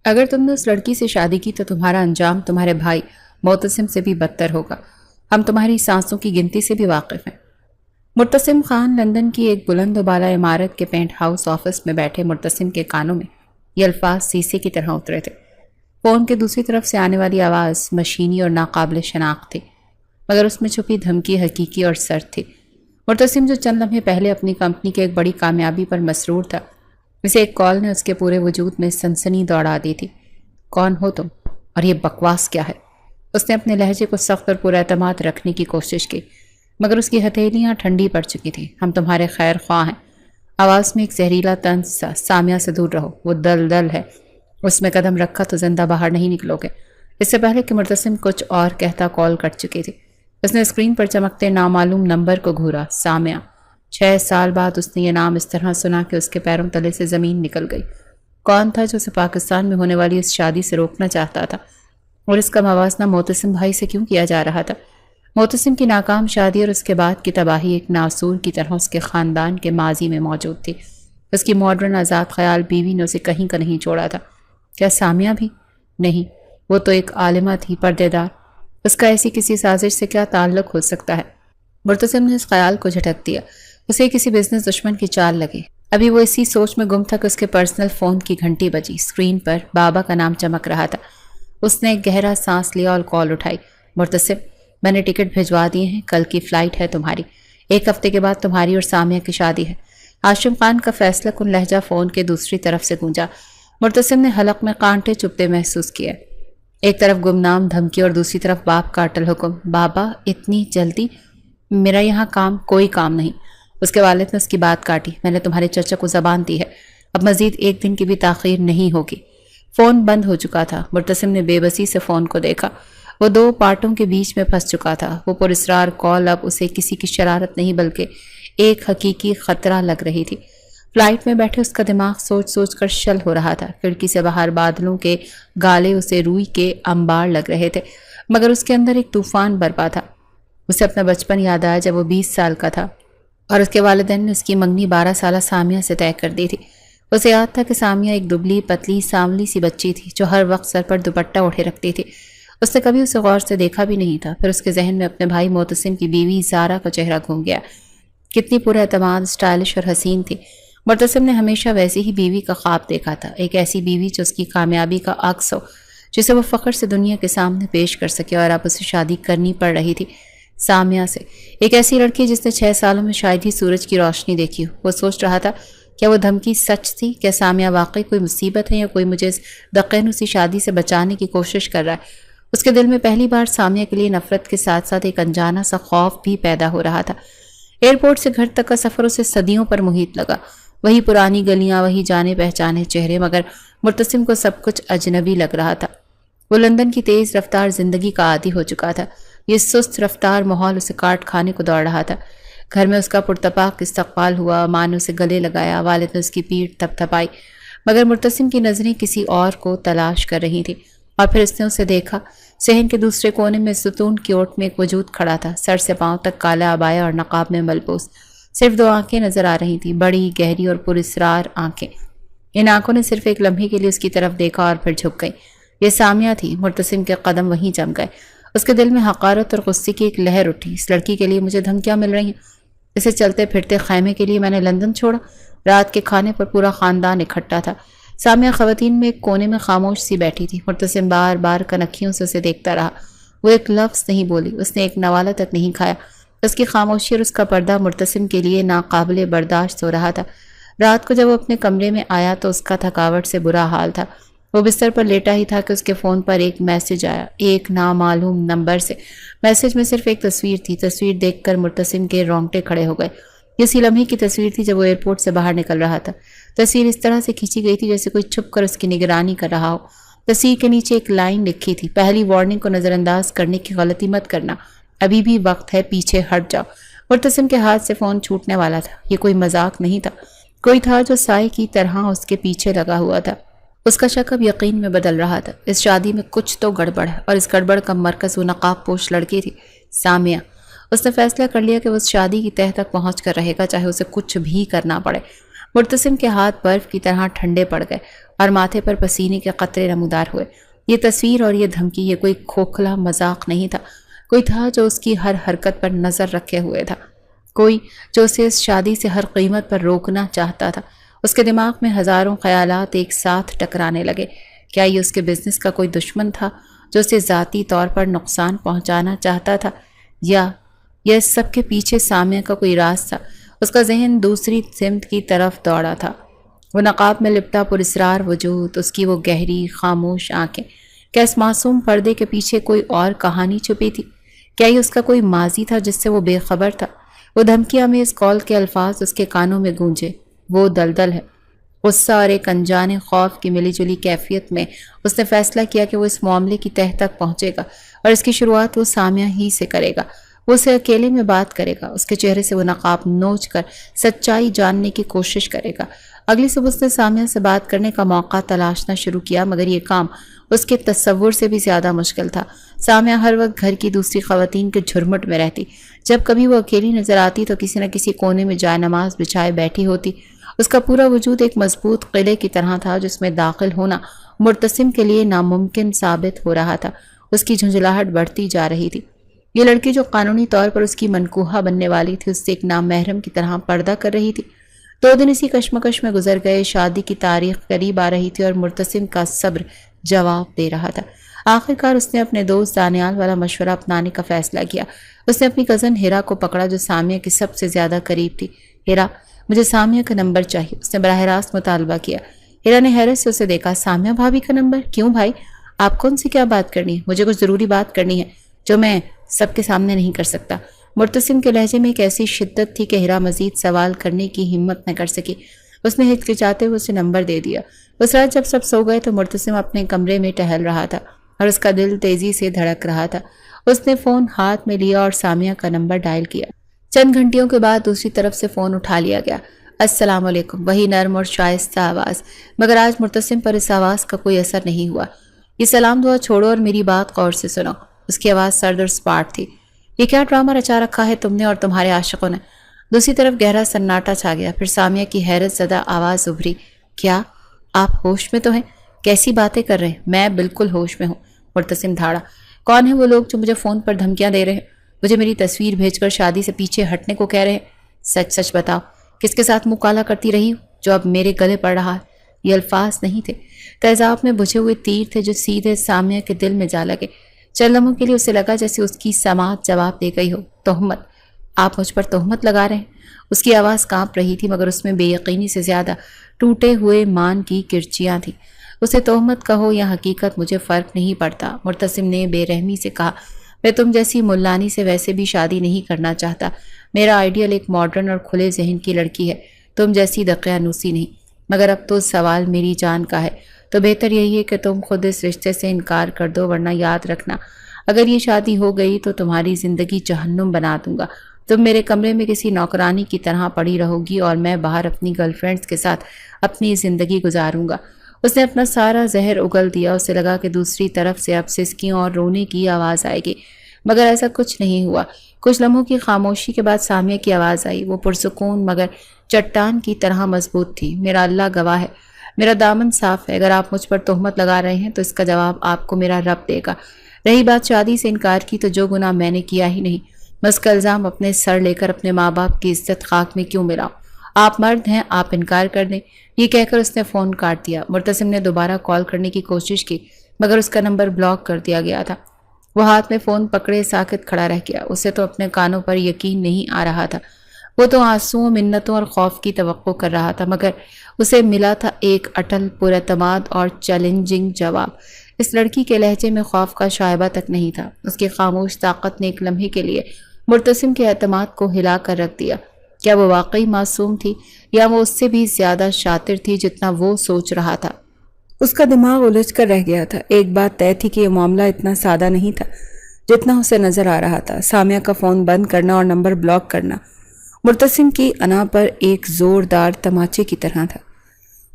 اگر تم نے اس لڑکی سے شادی کی تو تمہارا انجام تمہارے بھائی معتصم سے بھی بدتر ہوگا۔ ہم تمہاری سانسوں کی گنتی سے بھی واقف ہیں۔ مرتسم خان لندن کی ایک بلند و بالا عمارت کے پینٹ ہاؤس آفس میں بیٹھے مرتسم کے کانوں میں یہ الفاظ سیسے کی طرح اترے تھے۔ فون کے دوسری طرف سے آنے والی آواز مشینی اور ناقابل شناخت تھی، مگر اس میں چھپی دھمکی حقیقی اور سرد تھی۔ مرتسم جو چند لمحے پہلے اپنی کمپنی کے ایک بڑی کامیابی پر مسرور تھا، اسے ایک کال نے اس کے پورے وجود میں سنسنی دوڑا دی تھی۔ کون ہو تم؟ اور یہ بکواس کیا ہے؟ اس نے اپنے لہجے کو سخت اور پر اعتماد رکھنے کی کوشش کی، مگر اس کی ہتھیلیاں ٹھنڈی پڑ چکی تھیں۔ ہم تمہارے خیر خواہ ہیں۔ آواز میں ایک زہریلا طنز سا۔ سامعہ سے دور رہو، وہ دل ہے، اس میں قدم رکھا تو زندہ باہر نہیں نکلو گے۔ اس سے پہلے کہ مرتسم کچھ اور کہتا کال کٹ چکی تھی۔ اس نے اسکرین پر چمکتے نامعلوم نمبر کو گھورا۔ سامعہ۔ 6 سال بعد اس نے یہ نام اس طرح سنا کہ اس کے پیروں تلے سے زمین نکل گئی۔ کون تھا جو اسے پاکستان میں ہونے والی اس شادی سے روکنا چاہتا تھا، اور اس کا موازنہ معتصم بھائی سے کیوں کیا جا رہا تھا؟ معتصم کی ناکام شادی اور اس کے بعد کی تباہی ایک ناسور کی طرح اس کے خاندان کے ماضی میں موجود تھی۔ اس کی ماڈرن آزاد خیال بیوی نے اسے کہیں کا نہیں چھوڑا تھا۔ کیا سامعہ بھی؟ نہیں، وہ تو ایک عالمہ تھی، پردے دار۔ اس کا ایسی کسی سازش سے کیا تعلق ہو سکتا ہے؟ مرتسم نے اس خیال کو جھٹک دیا۔ اسے کسی بزنس دشمن کی چال لگی۔ ابھی وہ اسی سوچ میں گم تھا کہ اس کے پرسنل فون کی گھنٹی بجی۔ اسکرین پر بابا کا نام چمک رہا تھا۔ اس نے ایک گہرا سانس لیا اور کال اٹھائی۔ مرتسم، میں نے ٹکٹ بھجوا دیے ہیں، کل کی فلائٹ ہے تمہاری۔ 1 ہفتے کے بعد تمہاری اور سامعہ کی شادی ہے۔ ہاشم خان کا فیصلہ کن لہجہ فون کے دوسری طرف سے گونجا۔ مرتسم نے حلق میں کانٹے چبھتے محسوس کیا۔ ایک طرف گمنام دھمکی اور دوسری طرف باپ کا اٹل حکم۔ بابا، اتنی جلدی؟ میرا یہاں کوئی کام نہیں۔ اس کے والد نے اس کی بات کاٹی۔ میں نے تمہارے چچا کو زبان دی ہے، اب مزید 1 دن کی بھی تاخیر نہیں ہوگی۔ فون بند ہو چکا تھا۔ مرتسم نے بے بسی سے فون کو دیکھا۔ وہ 2 پارٹوں کے بیچ میں پھنس چکا تھا۔ وہ پراسرار کال اب اسے کسی کی شرارت نہیں بلکہ ایک حقیقی خطرہ لگ رہی تھی۔ فلائٹ میں بیٹھے اس کا دماغ سوچ سوچ کر شل ہو رہا تھا۔ کھڑکی سے باہر بادلوں کے گالے اسے روئی کے انبار لگ رہے تھے، مگر اس کے اندر ایک طوفان برپا تھا۔ اسے اپنا بچپن یاد آیا جب وہ 20 سال کا تھا اور اس کے والدین نے اس کی منگنی 12 سالہ سامعہ سے طے کر دی تھی۔ اسے یاد تھا کہ سامعہ ایک دبلی پتلی سانولی سی بچی تھی جو ہر وقت سر پر دوپٹہ اٹھے رکھتی تھی۔ اس نے کبھی اسے غور سے دیکھا بھی نہیں تھا۔ پھر اس کے ذہن میں اپنے بھائی معتصم کی بیوی زارا کا چہرہ گھوم گیا۔ کتنی پر اعتماد، اسٹائلش اور حسین تھی۔ مرتسم نے ہمیشہ ویسی ہی بیوی کا خواب دیکھا تھا، ایک ایسی بیوی جو اس کی کامیابی کا عکس ہو، جسے وہ فخر سے دنیا کے سامنے پیش کر سکے، اور اب اسے شادی کرنی پڑ رہی تھی سامعہ سے، ایک ایسی لڑکی جس نے 6 سالوں میں شاید ہی سورج کی روشنی دیکھی ہو۔ وہ سوچ رہا تھا، کیا وہ دھمکی سچ تھی؟ کیا سامعہ واقعی کوئی مصیبت ہے، یا کوئی مجھے اس دقیانوسی شادی سے بچانے کی کوشش کر رہا ہے؟ اس کے دل میں پہلی بار سامعہ کے لیے نفرت کے ساتھ ساتھ ایک انجانا سا خوف بھی پیدا ہو رہا تھا۔ ایئرپورٹ سے گھر تک کا سفر اسے صدیوں پر محیط لگا، وہی پرانی گلیاں، وہی جانے پہچانے چہرے، مگر مرتسم کو سب کچھ اجنبی لگ رہا تھا۔ وہ لندن کی تیز رفتار زندگی کا عادی ہو چکا تھا۔ یہ سست رفتار ماحول اسے کاٹ کھانے کو دوڑ رہا تھا۔ گھر میں اس کا پرتپاک استقبال ہوا، ماں نے اسے گلے لگایا، والد نے اس کی پیٹھ تھپ تھپائی، مگر مرتسم کی نظریں کسی اور کو تلاش کر رہی تھیں۔ اور پھر اس نے اسے دیکھا۔ صحن کے دوسرے کونے میں ستون کی اوٹ میں ایک وجود کھڑا تھا، سر سے پاؤں تک کالا عبایا اور نقاب میں ملبوس۔ صرف 2 آنکھیں نظر آ رہی تھیں، بڑی، گہری اور پراسرار آنکھیں۔ ان آنکھوں نے صرف ایک لمحے کے لیے اس کی طرف دیکھا اور پھر جھک گئی۔ یہ سامعہ تھی۔ مرتسم کے قدم وہیں جم گئے۔ اس کے دل میں حقارت اور غصے کی ایک لہر اٹھی۔ اس لڑکی کے لیے مجھے دھمکیاں مل رہی ہیں، اسے چلتے پھرتے خیمے کے لیے میں نے لندن چھوڑا۔ رات کے کھانے پر پورا خاندان اکٹھا تھا۔ سامعہ خواتین میں ایک کونے میں خاموش سی بیٹھی تھی۔ مرتسم بار بار کنکھیوں سے اسے دیکھتا رہا۔ وہ ایک لفظ نہیں بولی، اس نے ایک نوالہ تک نہیں کھایا۔ اس کی خاموشی اور اس کا پردہ مرتسم کے لیے ناقابل برداشت ہو رہا تھا۔ رات کو جب وہ اپنے کمرے میں آیا تو اس کا تھکاوٹ سے برا حال تھا۔ وہ بستر پر لیٹا ہی تھا کہ اس کے فون پر ایک میسج آیا، ایک نامعلوم نمبر سے۔ میسج میں صرف ایک تصویر تھی۔ تصویر دیکھ کر مرتسم کے رونگٹے کھڑے ہو گئے۔ اسی لمحے کی تصویر تھی جب وہ ایئرپورٹ سے باہر نکل رہا تھا۔ تصویر اس طرح سے کھینچی گئی تھی جیسے کوئی چھپ کر اس کی نگرانی کر رہا ہو۔ تصویر کے نیچے ایک لائن لکھی تھی، پہلی وارننگ کو نظر انداز کرنے کی غلطی مت کرنا، ابھی بھی وقت ہے، پیچھے ہٹ جاؤ۔ مرتسم کے ہاتھ سے فون چھوٹنے والا تھا۔ یہ کوئی مذاق نہیں تھا، کوئی تھا جو سائے کی طرح اس کے پیچھے لگا ہوا تھا۔ اس کا شک اب یقین میں بدل رہا تھا۔ اس شادی میں کچھ تو گڑبڑ ہے، اور اس گڑبڑ کا مرکز وہ نقاب پوش لڑکی تھی، سامعہ۔ اس نے فیصلہ کر لیا کہ وہ اس شادی کی تہہ تک پہنچ کر رہے گا، چاہے اسے کچھ بھی کرنا پڑے۔ مرتسم کے ہاتھ برف کی طرح ٹھنڈے پڑ گئے اور ماتھے پر پسینے کے قطرے نمودار ہوئے۔ یہ تصویر اور یہ دھمکی، یہ کوئی کھوکھلا مذاق نہیں تھا، کوئی تھا جو اس کی ہر حرکت پر نظر رکھے ہوئے تھا، کوئی جو اسے اس شادی سے ہر قیمت پر روکنا چاہتا تھا۔ اس کے دماغ میں ہزاروں خیالات ایک ساتھ ٹکرانے لگے۔ کیا یہ اس کے بزنس کا کوئی دشمن تھا جو اسے ذاتی طور پر نقصان پہنچانا چاہتا تھا، یا اس سب کے پیچھے سامعہ کا کوئی راز تھا؟ اس کا ذہن دوسری سمت کی طرف دوڑا تھا۔ وہ نقاب میں لپٹا پراسرار وجود، اس کی وہ گہری خاموش آنکھیں، کیا اس معصوم پردے کے پیچھے کوئی اور کہانی چھپی تھی؟ کیا یہ اس کا کوئی ماضی تھا جس سے وہ بے خبر تھا؟ وہ دھمکی آمیز کال کے الفاظ اس کے کانوں میں گونجے۔ وہ دلدل ہے۔ غصہ اور ایک انجانے خوف کی ملی جلی کیفیت میں اس نے فیصلہ کیا کہ وہ اس معاملے کی تہہ تک پہنچے گا اور اس کی شروعات وہ سامعہ ہی سے کرے گا۔ وہ اسے اکیلے میں بات کرے گا، اس کے چہرے سے وہ نقاب نوچ کر سچائی جاننے کی کوشش کرے گا۔ اگلی صبح اس نے سامعہ سے بات کرنے کا موقع تلاشنا شروع کیا، مگر یہ کام اس کے تصور سے بھی زیادہ مشکل تھا۔ سامعہ ہر وقت گھر کی دوسری خواتین کے جھرمٹ میں رہتی۔ جب کبھی وہ اکیلی نظر آتی تو کسی نہ کسی کونے میں جائے نماز بچھائے بیٹھی ہوتی۔ اس کا پورا وجود ایک مضبوط قلعے کی طرح تھا جس میں داخل ہونا مرتسم کے لیے ناممکن ثابت ہو رہا تھا۔ اس کی جھنجھلاہٹ بڑھتی جا رہی تھی۔ یہ لڑکی جو قانونی طور پر اس کی منکوحہ بننے والی تھی، اس سے ایک نامحرم کی طرح پردہ کر رہی تھی۔ 2 دن اسی کشمکش میں گزر گئے۔ شادی کی تاریخ قریب آ رہی تھی اور مرتسم کا صبر جواب دے رہا تھا۔ آخرکار اس نے اپنے دوست دانیال والا مشورہ اپنانے کا فیصلہ کیا۔ اس نے اپنی کزن ہیرا کو پکڑا جو سامعہ کی سب سے زیادہ قریب تھی۔ ہیرا، مجھے سامعہ کا نمبر چاہیے، اس نے براہ راست مطالبہ کیا۔ ہیرا نے حیرت سے اسے دیکھا۔ سامعہ بھابھی کا نمبر؟ کیوں بھائی، آپ کون سی کیا بات کرنی ہے؟ مجھے کچھ ضروری بات کرنی ہے جو میں سب کے سامنے نہیں کر سکتا۔ مرتسم کے لہجے میں ایک ایسی شدت تھی کہ ہیرا مزید سوال کرنے کی ہمت نہ کر سکی۔ اس نے ہچکچاتے ہوئے اسے نمبر دے دیا۔ اس رات جب سب سو گئے تو مرتسم اپنے کمرے میں ٹہل رہا تھا اور اس کا دل تیزی سے دھڑک رہا تھا۔ اس نے فون ہاتھ میں لیا اور سامعہ کا نمبر ڈائل کیا۔ چند گھنٹیوں کے بعد دوسری طرف سے فون اٹھا لیا گیا۔ السلام علیکم، وہی نرم اور شائستہ آواز، مگر آج مرتسم پر اس آواز کا کوئی اثر نہیں ہوا۔ یہ سلام دعا چھوڑو اور میری بات غور سے سنو۔ اس کی آواز سرد اور سپاٹ تھی۔ یہ کیا ڈرامہ رچا رکھا ہے تم نے اور تمہارے عاشقوں نے؟ دوسری طرف گہرا سناٹا چھا گیا۔ پھر سامعہ کی حیرت زدہ آواز ابھری، کیا آپ ہوش میں تو ہیں؟ کیسی باتیں کر رہے ہیں؟ میں بالکل ہوش میں ہوں۔ مرتسم دھاڑا، کون ہیں وہ لوگ جو مجھے فون پر دھمکیاں دے رہے ہیں، مجھے میری تصویر بھیج کر شادی سے پیچھے ہٹنے کو کہہ رہے ہیں؟ سچ سچ بتاؤ، کس کے ساتھ منہ کالا کرتی رہی ہوں جو اب میرے گلے پڑ رہا ہے؟ یہ الفاظ نہیں تھے، تیزاب میں بجھے ہوئے تیر تھے جو سیدھے سامعہ کے دل میں جا لگے۔ چند لمحوں کے لیے اسے لگا جیسے اس کی سماعت جواب دے گئی ہو۔ تہمت، آپ مجھ پر تہمت لگا رہے ہیں؟ اس کی آواز کانپ رہی تھی مگر اس میں بے یقینی سے زیادہ ٹوٹے ہوئے مان کی کرچیاں تھیں۔ اسے تہمت کہو یا حقیقت، مجھے فرق نہیں پڑتا، مرتسم نے بے رحمی سے کہا۔ میں تم جیسی ملانی سے ویسے بھی شادی نہیں کرنا چاہتا۔ میرا آئیڈیل ایک ماڈرن اور کھلے ذہن کی لڑکی ہے، تم جیسی دقیانوسی نہیں۔ مگر اب تو سوال میری جان کا ہے، تو بہتر یہی ہے کہ تم خود اس رشتے سے انکار کر دو، ورنہ یاد رکھنا اگر یہ شادی ہو گئی تو تمہاری زندگی جہنم بنا دوں گا۔ تم میرے کمرے میں کسی نوکرانی کی طرح پڑی رہو گی اور میں باہر اپنی گرل فرینڈز کے ساتھ اپنی زندگی گزاروں گا۔ اس نے اپنا سارا زہر اگل دیا۔ اسے لگا کہ دوسری طرف سے اب سسکیوں اور رونے کی آواز آئے گی، مگر ایسا کچھ نہیں ہوا۔ کچھ لمحوں کی خاموشی کے بعد سامعہ کی آواز آئی، وہ پرسکون مگر چٹان کی طرح مضبوط تھی۔ میرا اللہ گواہ ہے، میرا دامن صاف ہے، اگر آپ مجھ پر تہمت لگا رہے ہیں تو اس کا جواب آپ کو میرا رب دے گا۔ رہی بات شادی سے انکار کی، تو جو گناہ میں نے کیا ہی نہیں، میں اس کا الزام اپنے سر لے کر اپنے ماں باپ کی عزت خاک میں کیوں ملاؤں؟ آپ مرد ہیں، آپ انکار کر دیں۔ یہ کہہ کر اس نے فون کاٹ دیا۔ مرتسم نے دوبارہ کال کرنے کی کوشش کی مگر اس کا نمبر بلاک کر دیا گیا تھا۔ وہ ہاتھ میں فون پکڑے ساکت کھڑا رہ گیا۔ اسے تو اپنے کانوں پر یقین نہیں آ رہا تھا۔ وہ تو آنسوؤں، منتوں اور خوف کی توقع کر رہا تھا، مگر اسے ملا تھا ایک اٹل، پراعتماد اور چیلنجنگ جواب۔ اس لڑکی کے لہجے میں خوف کا شائبہ تک نہیں تھا۔ اس کی خاموش طاقت نے ایک لمحے کے لیے مرتسم کے اعتماد کو ہلا کر رکھ دیا۔ کیا وہ واقعی معصوم تھی یا وہ اس سے بھی زیادہ شاطر تھی جتنا وہ سوچ رہا تھا؟ اس کا دماغ الجھ کر رہ گیا تھا۔ ایک بات طے تھی کہ یہ معاملہ اتنا سادہ نہیں تھا جتنا اسے نظر آ رہا تھا۔ سامعہ کا فون بند کرنا اور نمبر بلاک کرنا مرتسم کی انا پر ایک زوردار تماچے کی طرح تھا۔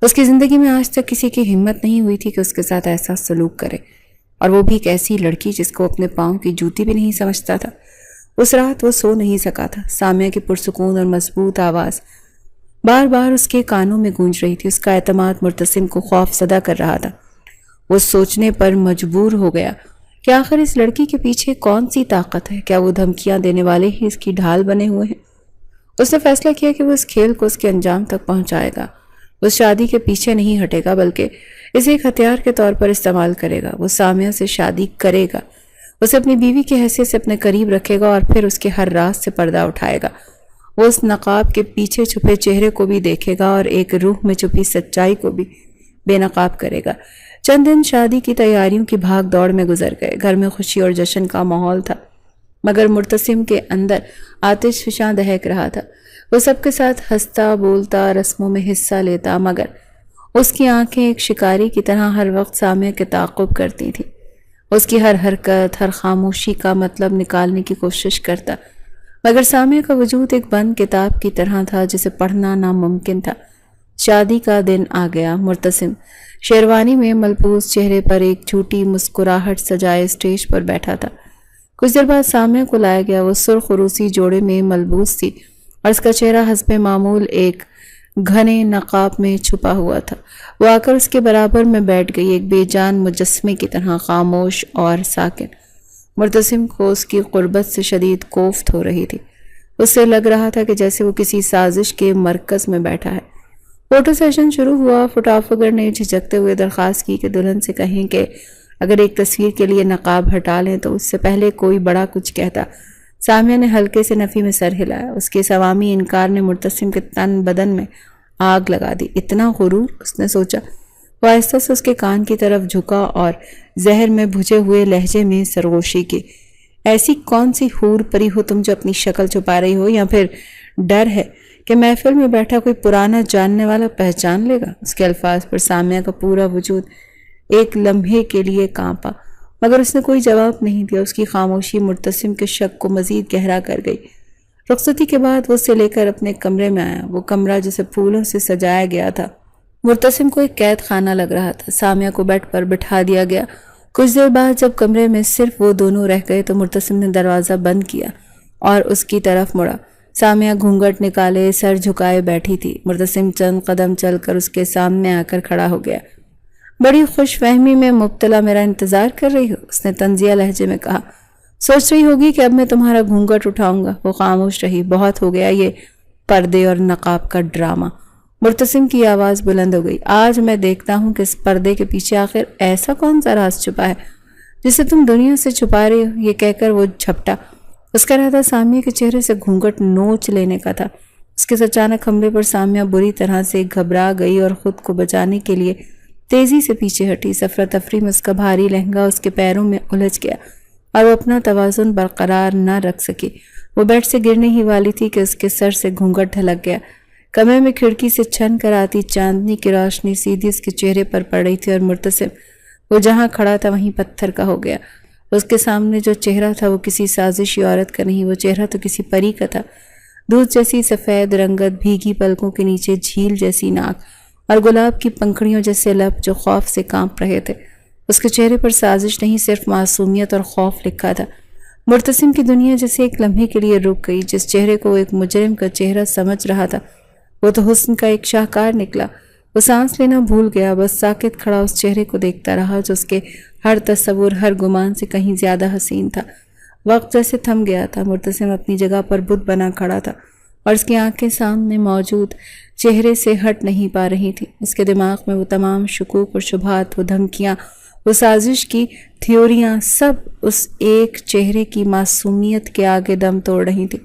اس کی زندگی میں آج تک کسی کی ہمت نہیں ہوئی تھی کہ اس کے ساتھ ایسا سلوک کرے، اور وہ بھی ایک ایسی لڑکی جس کو اپنے پاؤں کی جوتی بھی نہیں سمجھتا تھا۔ اس رات وہ سو نہیں سکا تھا۔ سامعہ کی پرسکون اور مضبوط آواز بار بار اس کے کانوں میں گونج رہی تھی۔ اس کا اعتماد مرتسم کو خوف زدہ کر رہا تھا۔ وہ سوچنے پر مجبور ہو گیا کہ آخر اس لڑکی کے پیچھے کون سی طاقت ہے؟ کیا وہ دھمکیاں دینے والے ہی اس کی ڈھال بنے ہوئے ہیں؟ اس نے فیصلہ کیا کہ وہ اس کھیل کو اس کے انجام تک پہنچائے گا۔ وہ شادی کے پیچھے نہیں ہٹے گا بلکہ اسے ایک ہتھیار کے طور پر استعمال کرے گا۔ وہ سامیہ سے شادی کرے گا، اسے اپنی بیوی کی حیثیت سے اپنے قریب رکھے گا اور پھر اس کے ہر راز سے پردہ اٹھائے گا۔ وہ اس نقاب کے پیچھے چھپے چہرے کو بھی دیکھے گا اور ایک روح میں چھپی سچائی کو بھی بے نقاب کرے گا۔ چند دن شادی کی تیاریوں کی بھاگ دوڑ میں گزر گئے۔ گھر میں خوشی اور جشن کا ماحول تھا، مگر مرتسم کے اندر آتش فشاں دہک رہا تھا۔ وہ سب کے ساتھ ہنستا بولتا، رسموں میں حصہ لیتا، مگر اس کی آنکھیں ایک شکاری کی طرح ہر وقت سامیہ کے تعاقب کرتی تھیں۔ اس کی ہر حرکت، ہر خاموشی کا مطلب نکالنے کی کوشش کرتا، مگر سامیہ کا وجود ایک بند کتاب کی طرح تھا جسے پڑھنا ناممکن تھا۔ شادی کا دن آ گیا۔ مرتسم شیروانی میں ملبوس، چہرے پر ایک جھوٹی مسکراہٹ سجائے اسٹیج پر بیٹھا تھا۔ کچھ دیر بعد سامیہ کو لایا گیا۔ وہ سرخ روسی جوڑے میں ملبوس تھی اور اس کا چہرہ حسب معمول ایک گھنے نقاب میں چھپا ہوا تھا۔ وہ آ کر اس کے برابر میں بیٹھ گئی، ایک بے جان مجسمے کی طرح خاموش اور ساکن۔ مرتسم کو اس کی قربت سے شدید کوفت ہو رہی تھی۔ اس سے لگ رہا تھا کہ جیسے وہ کسی سازش کے مرکز میں بیٹھا ہے۔ فوٹو سیشن شروع ہوا۔ فوٹوگرافر نے جھجکتے ہوئے درخواست کی کہ دلہن سے کہیں کہ اگر ایک تصویر کے لیے نقاب ہٹا لیں تو اس سے پہلے کوئی بڑا کچھ کہتا۔ سامیہ نے ہلکے سے نفی میں سر ہلایا۔ اس کے عوامی انکار نے مرتسم کے تن بدن میں آگ لگا دی۔ اتنا غرور، اس نے سوچا۔ وہ آہستہ سے اس کے کان کی طرف جھکا اور زہر میں بھجے ہوئے لہجے میں سرگوشی کی۔ ایسی کون سی حور پری ہو تم جو اپنی شکل چھپا رہی ہو، یا پھر ڈر ہے کہ محفل میں بیٹھا کوئی پرانا جاننے والا پہچان لے گا؟ اس کے الفاظ پر سامیہ کا پورا وجود ایک لمحے کے لیے کانپا، مگر اس نے کوئی جواب نہیں دیا۔ اس کی خاموشی مرتسم کے شک کو مزید گہرا کر گئی۔ رخصتی کے بعد وہ اسے لے کر اپنے کمرے میں آیا۔ وہ کمرہ جسے پھولوں سے سجایا گیا تھا مرتسم کو ایک قید خانہ لگ رہا تھا۔ سامیہ کو بیڈ پر بٹھا دیا گیا۔ کچھ دیر بعد جب کمرے میں صرف وہ دونوں رہ گئے تو مرتسم نے دروازہ بند کیا اور اس کی طرف مڑا۔ سامیہ گھونگھٹ نکالے سر جھکائے بیٹھی تھی۔ مرتسم چند قدم چل کر اس کے سامنے آ کر کھڑا ہو گیا۔ بڑی خوش فہمی میں مبتلا میرا انتظار کر رہی ہو؟ اس نے طنزیہ لہجے میں کہا۔ سوچ رہی ہوگی کہ اب میں تمہارا گھونگھٹ اٹھاؤں گا۔ وہ خاموش رہی۔ بہت ہو گیا یہ پردے اور نقاب کا ڈرامہ۔ مرتسم کی آواز بلند ہو گئی۔ آج میں دیکھتا ہوں کہ اس پردے کے پیچھے آخر ایسا کون سا راز چھپا ہے جسے تم دنیا سے چھپا رہی ہو۔ یہ کہہ کر وہ جھپٹا۔ اس کا ارادہ سامیہ کے چہرے سے گھونگھٹ نوچ لینے کا تھا۔ اس کے اچانک حملے پر سامیہ بری طرح سے گھبرا گئی اور خود کو بچانے کے لیے تیزی سے پیچھے ہٹی۔ سفر تفری میں اس کا بھاری لہنگا اس کے پیروں میں الجھ گیا اور وہ اپنا توازن برقرار نہ رکھ سکی۔ وہ بیڈ سے گرنے ہی والی تھی کہ اس کے سر سے گھونگھٹ ڈھلک گیا۔ کمرے میں کھڑکی سے چھن کر آتی چاندنی کی روشنی سیدھی اس کے چہرے پر پڑ رہی تھی اور مرتسم وہ جہاں کھڑا تھا وہیں پتھر کا ہو گیا۔ اس کے سامنے جو چہرہ تھا وہ کسی سازشی عورت کا نہیں، وہ چہرہ تو کسی پری کا تھا۔ دودھ جیسی سفید رنگت، بھیگی پلکوں کے نیچے جھیل جیسی ناک اور گلاب کی پنکھڑیوں جیسے لب جو خوف سے کانپ رہے تھے۔ اس کے چہرے پر سازش نہیں، صرف معصومیت اور خوف لکھا تھا۔ مرتسم کی دنیا جیسے ایک لمحے کے لیے رک گئی۔ جس چہرے کو ایک مجرم کا چہرہ سمجھ رہا تھا وہ تو حسن کا ایک شاہکار نکلا۔ وہ سانس لینا بھول گیا، بس ساکت کھڑا اس چہرے کو دیکھتا رہا جو اس کے ہر تصور، ہر گمان سے کہیں زیادہ حسین تھا۔ وقت جیسے تھم گیا تھا۔ مرتسم اپنی جگہ پر بت بنا کھڑا تھا اور اس کی آنکھیں سامنے موجود چہرے سے ہٹ نہیں پا رہی تھی۔ اس کے دماغ میں وہ تمام شکوک اور شبہات، وہ دھمکیاں، وہ سازش کی تھیوریاں، سب اس ایک چہرے کی معصومیت کے آگے دم توڑ رہی تھی۔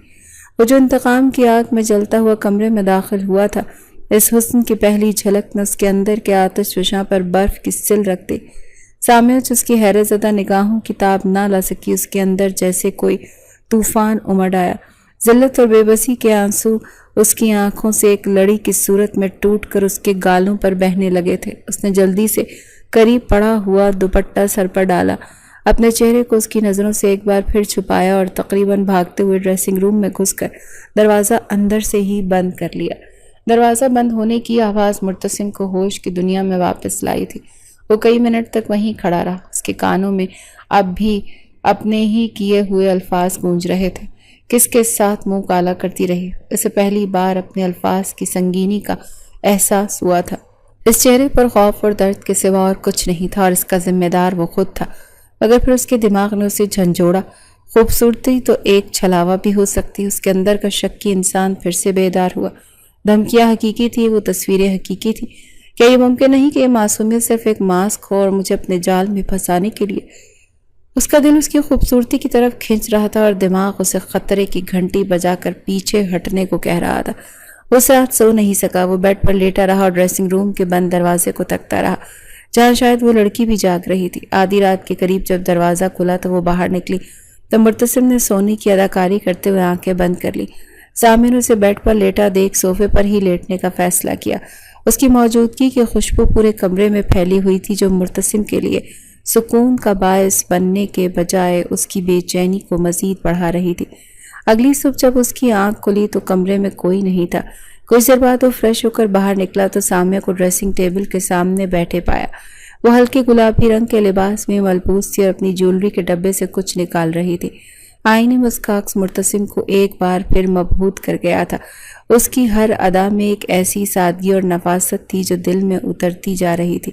وہ جو انتقام کی آگ میں جلتا ہوا کمرے میں داخل ہوا تھا، اس حسن کی پہلی جھلک نے اس کے اندر کے آتش فشاں پر برف کی سل رکھ دی۔ سامنے اس کی حیرت زدہ نگاہوں کی تاب نہ لا سکی۔ اس کے اندر جیسے کوئی طوفان امڑ آیا۔ ذلت اور بے بسی کے آنسو اس کی آنکھوں سے ایک لڑی کی صورت میں ٹوٹ کر اس کے گالوں پر بہنے لگے تھے۔ اس نے جلدی سے قریب پڑا ہوا دوپٹہ سر پر ڈالا، اپنے چہرے کو اس کی نظروں سے ایک بار پھر چھپایا اور تقریباً بھاگتے ہوئے ڈریسنگ روم میں گھس کر دروازہ اندر سے ہی بند کر لیا۔ دروازہ بند ہونے کی آواز مرتسم کو ہوش کی دنیا میں واپس لائی تھی۔ وہ کئی منٹ تک وہیں کھڑا رہا۔ اس کے کانوں میں اب بھی اپنے ہی کیے ہوئے الفاظ گونج رہے تھے کس کے ساتھ منہ کالا کرتی رہی۔ اسے پہلی بار اپنے الفاظ کی سنگینی کا احساس ہوا تھا۔ اس چہرے پر خوف اور درد کے سوا اور کچھ نہیں تھا، اور اس کا ذمہ دار وہ خود تھا، مگر پھر اس کے دماغ نے اسے جھنجھوڑا۔ خوبصورتی تو ایک چھلاوا بھی ہو سکتی۔ اس کے اندر کا شکی انسان پھر سے بیدار ہوا۔ دھمکیاں حقیقی تھی، وہ تصویریں حقیقی تھی۔ کیا یہ ممکن نہیں کہ یہ معصومیت صرف ایک ماسک ہو اور مجھے اپنے جال میں پھنسانے کے لیے؟ اس کا دل اس کی خوبصورتی کی طرف کھنچ رہا تھا، اور دماغ اسے خطرے کی گھنٹی بجا کر پیچھے ہٹنے کو کہہ رہا تھا۔ وہ اس رات سو نہیں سکا۔ وہ بیڈ پر لیٹا رہا اور ڈریسنگ روم کے بند دروازے کو تکتا رہا، جہاں شاید وہ لڑکی بھی جاگ رہی تھی۔ آدھی رات کے قریب جب دروازہ کھلا تو وہ باہر نکلی تو مرتسم نے سونی کی اداکاری کرتے ہوئے آنکھیں بند کر لی۔ سامع نے اسے بیڈ پر لیٹا دیکھ صوفے پر ہی لیٹنے کا فیصلہ کیا۔ اس کی موجودگی کی خوشبو پورے کمرے میں پھیلی ہوئی تھی، جو مرتسم کے لیے سکون کا باعث بننے کے بجائے اس کی بے چینی کو مزید بڑھا رہی تھی۔ اگلی صبح جب اس کی آنکھ کھلی تو کمرے میں کوئی نہیں تھا۔ کچھ دیر بعد وہ فریش ہو کر باہر نکلا تو سامع کو ڈریسنگ ٹیبل کے سامنے بیٹھے پایا۔ وہ ہلکے گلابی رنگ کے لباس میں ملبوس تھی اور اپنی جیولری کے ڈبے سے کچھ نکال رہی تھی۔ آئینی مسکاک مرتسم کو ایک بار پھر مبہوت کر گیا تھا۔ اس کی ہر ادا میں ایک ایسی سادگی اور نفاست تھی جو دل میں اترتی جا رہی تھی۔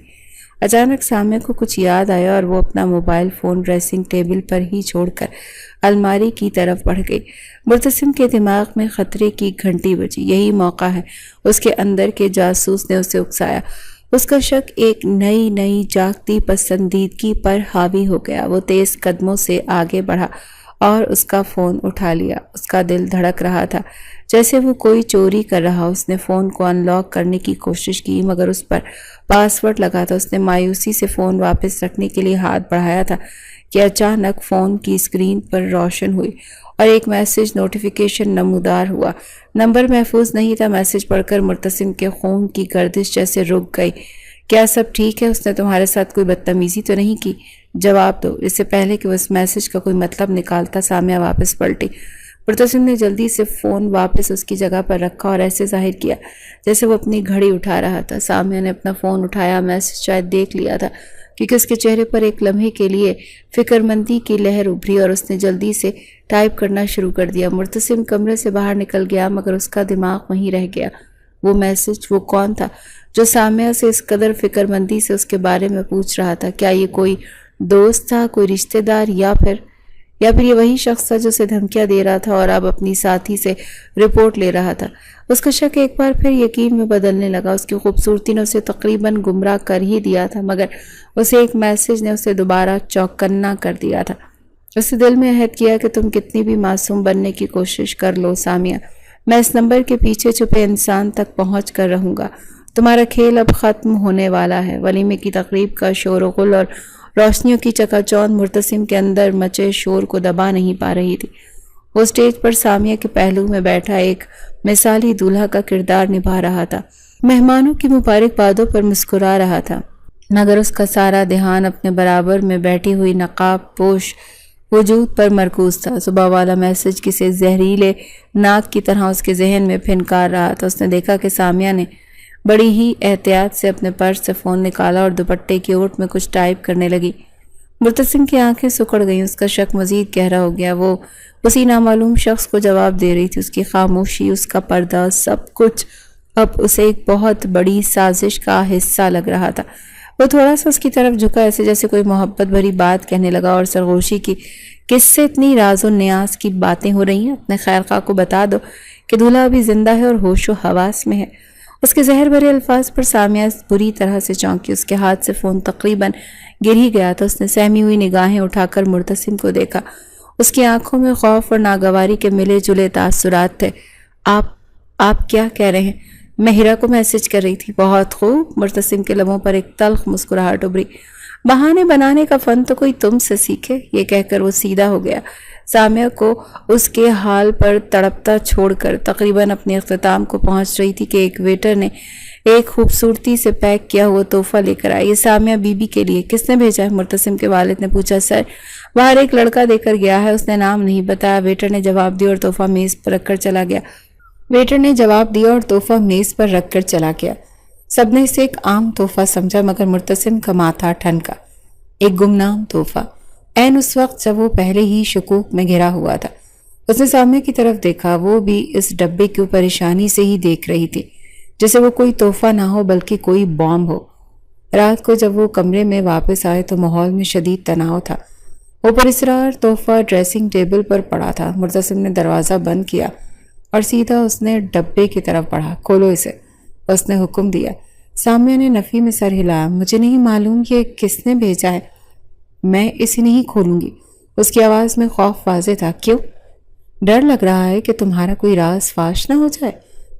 اچانک سامع کو کچھ یاد آیا اور وہ اپنا موبائل فون ڈریسنگ ٹیبل پر ہی چھوڑ کر الماری کی طرف بڑھ گئی۔ مرتسم کے دماغ میں خطرے کی گھنٹی بجی۔ یہی موقع ہے، اس کے اندر کے جاسوس نے اسے اکسایا۔ اس کا شک ایک نئی جاگتی پسندیدگی پر حاوی ہو گیا۔ وہ تیز قدموں سے آگے بڑھا اور اس کا فون اٹھا لیا۔ اس کا دل دھڑک رہا تھا جیسے وہ کوئی چوری کر رہا۔ اس نے فون کو ان لاک کرنے کی کوشش کی، مگر اس پر پاس ورڈ لگا تھا۔ اس نے مایوسی سے فون واپس رکھنے کے لیے ہاتھ بڑھایا تھا کہ اچانک فون کی اسکرین پر روشن ہوئی اور ایک میسج نوٹیفیکیشن نمودار ہوا۔ نمبر محفوظ نہیں تھا۔ میسج پڑھ کر مرتسم کے خون کی گردش جیسے رک گئی۔ کیا سب ٹھیک ہے؟ اس نے تمہارے ساتھ کوئی بدتمیزی تو نہیں کی؟ جواب دو۔ اس سے پہلے کہ وہ اس میسج کا کوئی مطلب نکالتا سامعہ واپس پلٹی۔ مرتسم نے جلدی سے فون واپس اس کی جگہ پر رکھا اور ایسے ظاہر کیا جیسے وہ اپنی گھڑی اٹھا رہا تھا۔ سامعہ نے اپنا فون اٹھایا، میسج شاید دیکھ لیا تھا کیونکہ اس کے چہرے پر ایک لمحے کے لیے فکر مندی کی لہر ابھری اور اس نے جلدی سے ٹائپ کرنا شروع کر دیا۔ مرتسم کمرے سے باہر نکل گیا، مگر اس کا دماغ وہیں رہ گیا۔ وہ میسج، وہ کون تھا جو سامعہ سے اس قدر فکر مندی سے اس کے بارے میں پوچھ رہا تھا؟ کیا یہ کوئی دوست تھا، کوئی رشتہ دار، یا پھر یہ وہی شخص تھا جو اسے دھمکیاں دے رہا تھا اور اب اپنی ساتھی سے رپورٹ لے رہا تھا؟ اس کا شک ایک بار پھر یقین میں بدلنے لگا۔ اس کی خوبصورتی نے اسے تقریباً گمراہ کر ہی دیا تھا، مگر اسے ایک میسج نے اسے دوبارہ چوکنا کر دیا تھا۔ اس نے دل میں عہد کیا کہ تم کتنی بھی معصوم بننے کی کوشش کر لو سامعہ، میں اس نمبر کے پیچھے چھپے انسان تک پہنچ کر رہوں گا۔ تمہارا کھیل اب ختم ہونے والا ہے۔ ولیمے کی تقریب کا شور و غل اور روشنیوں کی چکا چوندھ مرتسم کے اندر مچے شور کو دبا نہیں پا رہی تھی۔ وہ اسٹیج پر سامعہ کے پہلو میں بیٹھا ایک مثالی دولہا کا کردار نبھا رہا تھا، مہمانوں کی مبارکبادوں پر مسکرا رہا تھا، مگر اس کا سارا دھیان اپنے برابر میں بیٹھی ہوئی نقاب پوش وجود پر مرکوز تھا۔ صبح والا میسج کسی زہریلے ناک کی طرح اس کے ذہن میں پھنکار رہا تھا۔ اس نے دیکھا کہ سامعہ نے بڑی ہی احتیاط سے اپنے پرس سے فون نکالا اور دوپٹے کی اوٹ میں کچھ ٹائپ کرنے لگی۔ مرتسم کی آنکھیں سکڑ گئیں۔ اس کا شک مزید گہرا ہو گیا۔ وہ اسی نامعلوم شخص کو جواب دے رہی تھی۔ اس کی خاموشی، اس کا پردہ، سب کچھ اب اسے ایک بہت بڑی سازش کا حصہ لگ رہا تھا۔ وہ تھوڑا سا اس کی طرف جھکا، ایسے جیسے کوئی محبت بھری بات کہنے لگا اور سرگوشی کی، کس سے اتنی راز و نیاز کی باتیں ہو رہی ہیں؟ اپنے خیر خواہ کو بتا دو کہ دولہا ابھی زندہ ہے اور ہوش و حواس میں ہے۔ اس کے زہر بھرے الفاظ پر سامعہ بری طرح سے چونکی۔ اس کے ہاتھ سے فون تقریباً گر ہی گیا تھا۔ اس نے سہمی ہوئی نگاہیں اٹھا کر مرتسم کو دیکھا۔ اس کی آنکھوں میں خوف اور ناگواری کے ملے جلے تاثرات تھے۔ آپ کیا کہہ رہے ہیں؟ میں ہیرا کو میسج کر رہی تھی۔ بہت خوب۔ مرتسم کے لبوں پر ایک تلخ مسکراہٹ ابھری۔ بہانے بنانے کا فن تو کوئی تم سے سیکھے۔ یہ کہہ کر وہ سیدھا ہو گیا، سامعہ کو اس کے حال پر تڑپتا چھوڑ کر۔ تقریباً اپنے اختتام کو پہنچ رہی تھی کہ ایک ویٹر نے ایک خوبصورتی سے پیک کیا ہوا تحفہ لے کر آیا۔ یہ سامعہ بی بی کے لیے۔ کس نے بھیجا ہے؟ مرتسم کے والد نے پوچھا۔ سر، باہر ایک لڑکا دے کر گیا ہے، اس نے نام نہیں بتایا، ویٹر نے جواب دیا اور تحفہ میز پر رکھ کر چلا گیا۔ سب نے اسے ایک عام تحفہ سمجھا، مگر مرتسم کا ماتھا ٹھنکا۔ ایک گمنام تحفہ، عین اس وقت جب وہ پہلے ہی شکوک میں گھرا ہوا تھا۔ اس نے سامنے کی طرف دیکھا، وہ بھی اس ڈبے کی پریشانی سے ہی دیکھ رہی تھی، جیسے وہ کوئی تحفہ نہ ہو بلکہ کوئی بام ہو۔ رات کو جب وہ کمرے میں واپس آئے تو ماحول میں شدید تناؤ تھا۔ اوپر اسرار تحفہ ڈریسنگ ٹیبل پر پڑا تھا۔ مرتسم نے دروازہ بند کیا اور سیدھا اس نے ڈبے کی طرف بڑھا۔ کھولو اسے، اس نے حکم دیا۔ سامیہ نے نفی میں سر ہلایا۔ مجھے نہیں معلوم یہ کس نے بھیجا ہے، میں اسے نہیں کھولوں گی۔ اس کی آواز میں خوف واضح تھا۔ کیوں؟ ڈر لگ رہا ہے کہ تمہارا کوئی راز فاش نہ ہو جائے،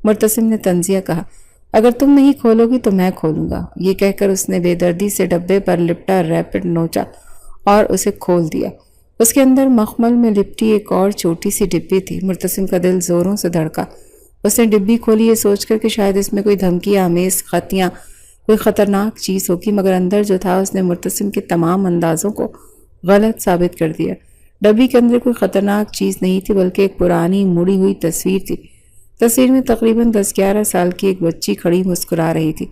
مرتسم نے طنزیہ کہا۔ اگر تم نہیں کھولو گی تو میں کھولوں گا۔ یہ کہہ کر اس نے بے دردی سے ڈبے پر لپٹا ریپٹ نوچا اور اسے کھول دیا۔ اس کے اندر مخمل میں لپٹی ایک اور چھوٹی سی ڈبی تھی۔ مرتسم کا دل زوروں سے دھڑکا۔ اس نے ڈبی کھولی یہ سوچ کر کہ شاید اس میں کوئی دھمکی آمیز خط یا کوئی خطرناک چیز ہوگی، مگر اندر جو تھا اس نے مرتسم کے تمام اندازوں کو غلط ثابت کر دیا۔ ڈبی کے اندر کوئی خطرناک چیز نہیں تھی بلکہ ایک پرانی مڑی ہوئی تصویر تھی۔ تصویر میں تقریباً 10-11 سال کی ایک بچی کھڑی مسکرا رہی تھی۔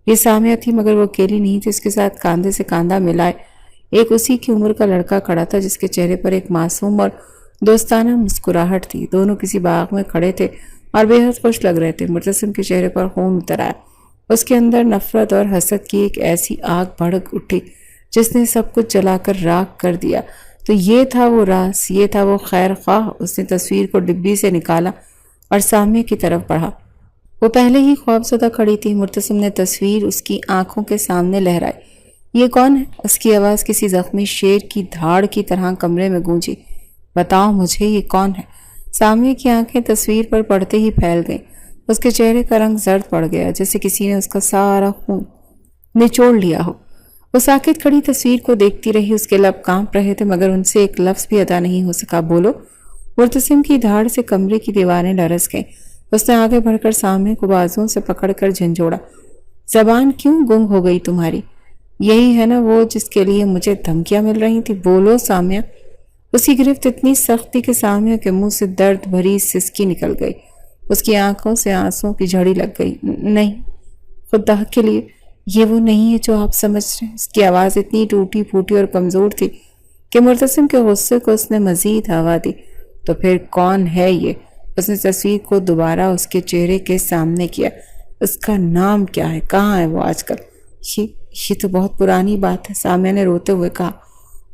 یہ سامیہ تھی، مگر وہ اکیلی نہیں تھی۔ اس کے ساتھ کاندھے سے کاندھا ملائے ایک اسی کی عمر کا لڑکا کھڑا تھا، جس کے چہرے پر ایک معصوم اور دوستانہ مسکراہٹ تھی۔ دونوں کسی باغ میں کھڑے تھے اور بے حد خوش لگ رہے تھے۔ مرتسم کے چہرے پر خون اتر آیا۔ اس کے اندر نفرت اور حسد کی ایک ایسی آگ بھڑک اٹھی جس نے سب کچھ جلا کر راکھ کر دیا۔ تو یہ تھا وہ راز، یہ تھا وہ خیر خواہ۔ اس نے تصویر کو ڈبی سے نکالا اور سامنے کی طرف بڑھا۔ وہ پہلے ہی خوفزدہ کھڑی تھی۔ مرتسم نے تصویر اس کی آنکھوں کے سامنے لہرائی۔ یہ کون ہے؟ اس کی آواز کسی زخمی شیر کی دھاڑ کی طرح کمرے میں گونجی۔ بتاؤ مجھے یہ کون ہے؟ سامنے کی آنکھیں تصویر پر پڑتے ہی پھیل گئیں۔ اس کے چہرے کا رنگ زرد پڑ گیا، جیسے کسی نے اس کا سارا خون نچوڑ لیا ہو۔ وہ ساکت کھڑی تصویر کو دیکھتی رہی۔ اس کے لب کانپ رہے تھے مگر ان سے ایک لفظ بھی ادا نہیں ہو سکا۔ بولو۔ مرتسم کی دھاڑ سے کمرے کی دیواریں لرز گئیں۔ اس نے آگے بڑھ کر سامنے کو بازوؤں سے پکڑ کر جھنجھوڑا۔ زبان کیوں گنگ ہو گئی تمہاری؟ یہی ہے نا وہ جس کے لیے مجھے دھمکیاں مل رہی تھی؟ بولو سامیہ۔ اس کی گرفت اتنی سخت تھی کہ سامیہ کے منہ سے درد بھری سسکی نکل گئی۔ اس کی آنکھوں سے آنسوں کی جھڑی لگ گئی۔ نہیں، خدا کے لیے یہ وہ نہیں ہے جو آپ سمجھ رہے ہیں۔ اس کی آواز اتنی ٹوٹی پھوٹی اور کمزور تھی کہ مرتسم کے غصے کو اس نے مزید ہوا دی۔ تو پھر کون ہے یہ؟ اس نے تصویر کو دوبارہ اس کے چہرے کے سامنے کیا۔ اس کا نام کیا ہے؟ کہاں ہے وہ آج کل؟ یہ تو بہت پرانی بات ہے، سامیہ نے روتے ہوئے کہا۔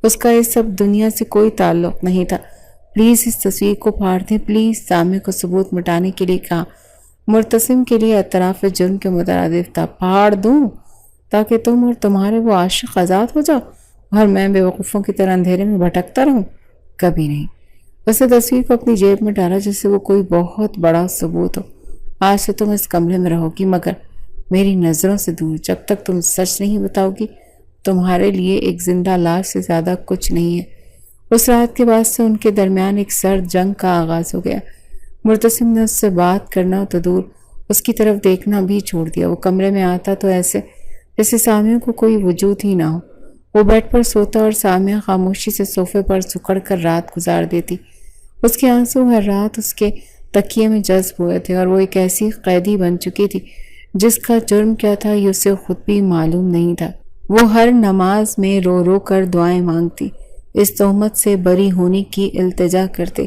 اس کا اس سب دنیا سے کوئی تعلق نہیں تھا۔ پلیز اس تصویر کو پھاڑ دیں، پلیز۔ سامیہ کو ثبوت مٹانے کے لیے کہا۔ مرتسم کے لیے اعتراف جرم کے مترادف تھا۔ پھاڑ دوں تاکہ تم اور تمہارے وہ عاشق آزاد ہو جاؤ اور میں بے وقوفوں کی طرح اندھیرے میں بھٹکتا رہوں؟ کبھی نہیں۔ اس نے تصویر کو اپنی جیب میں ڈالا جیسے وہ کوئی بہت بڑا ثبوت ہو۔ آج سے تم اس کمرے میں رہو گی مگر میری نظروں سے دور۔ جب تک تم سچ نہیں بتاؤ گی تمہارے لیے ایک زندہ لاش سے زیادہ کچھ نہیں ہے۔ اس رات کے بعد سے ان کے درمیان ایک سرد جنگ کا آغاز ہو گیا۔ مرتسم نے اس سے بات کرنا تو دور اس کی طرف دیکھنا بھی چھوڑ دیا۔ وہ کمرے میں آتا تو ایسے جیسے سامیہ کو کوئی وجود ہی نہ ہو۔ وہ بیڈ پر سوتا اور سامیہ خاموشی سے صوفے پر سکڑ کر رات گزار دیتی۔ اس کے آنسو ہر رات اس کے تکیے میں جذب ہوئے تھے اور وہ ایک ایسی قیدی بن چکی تھی جس کا جرم کیا تھا یہ اسے خود بھی معلوم نہیں تھا۔ وہ ہر نماز میں رو رو کر دعائیں مانگتی، اس تہمت سے بری ہونے کی التجا کرتے۔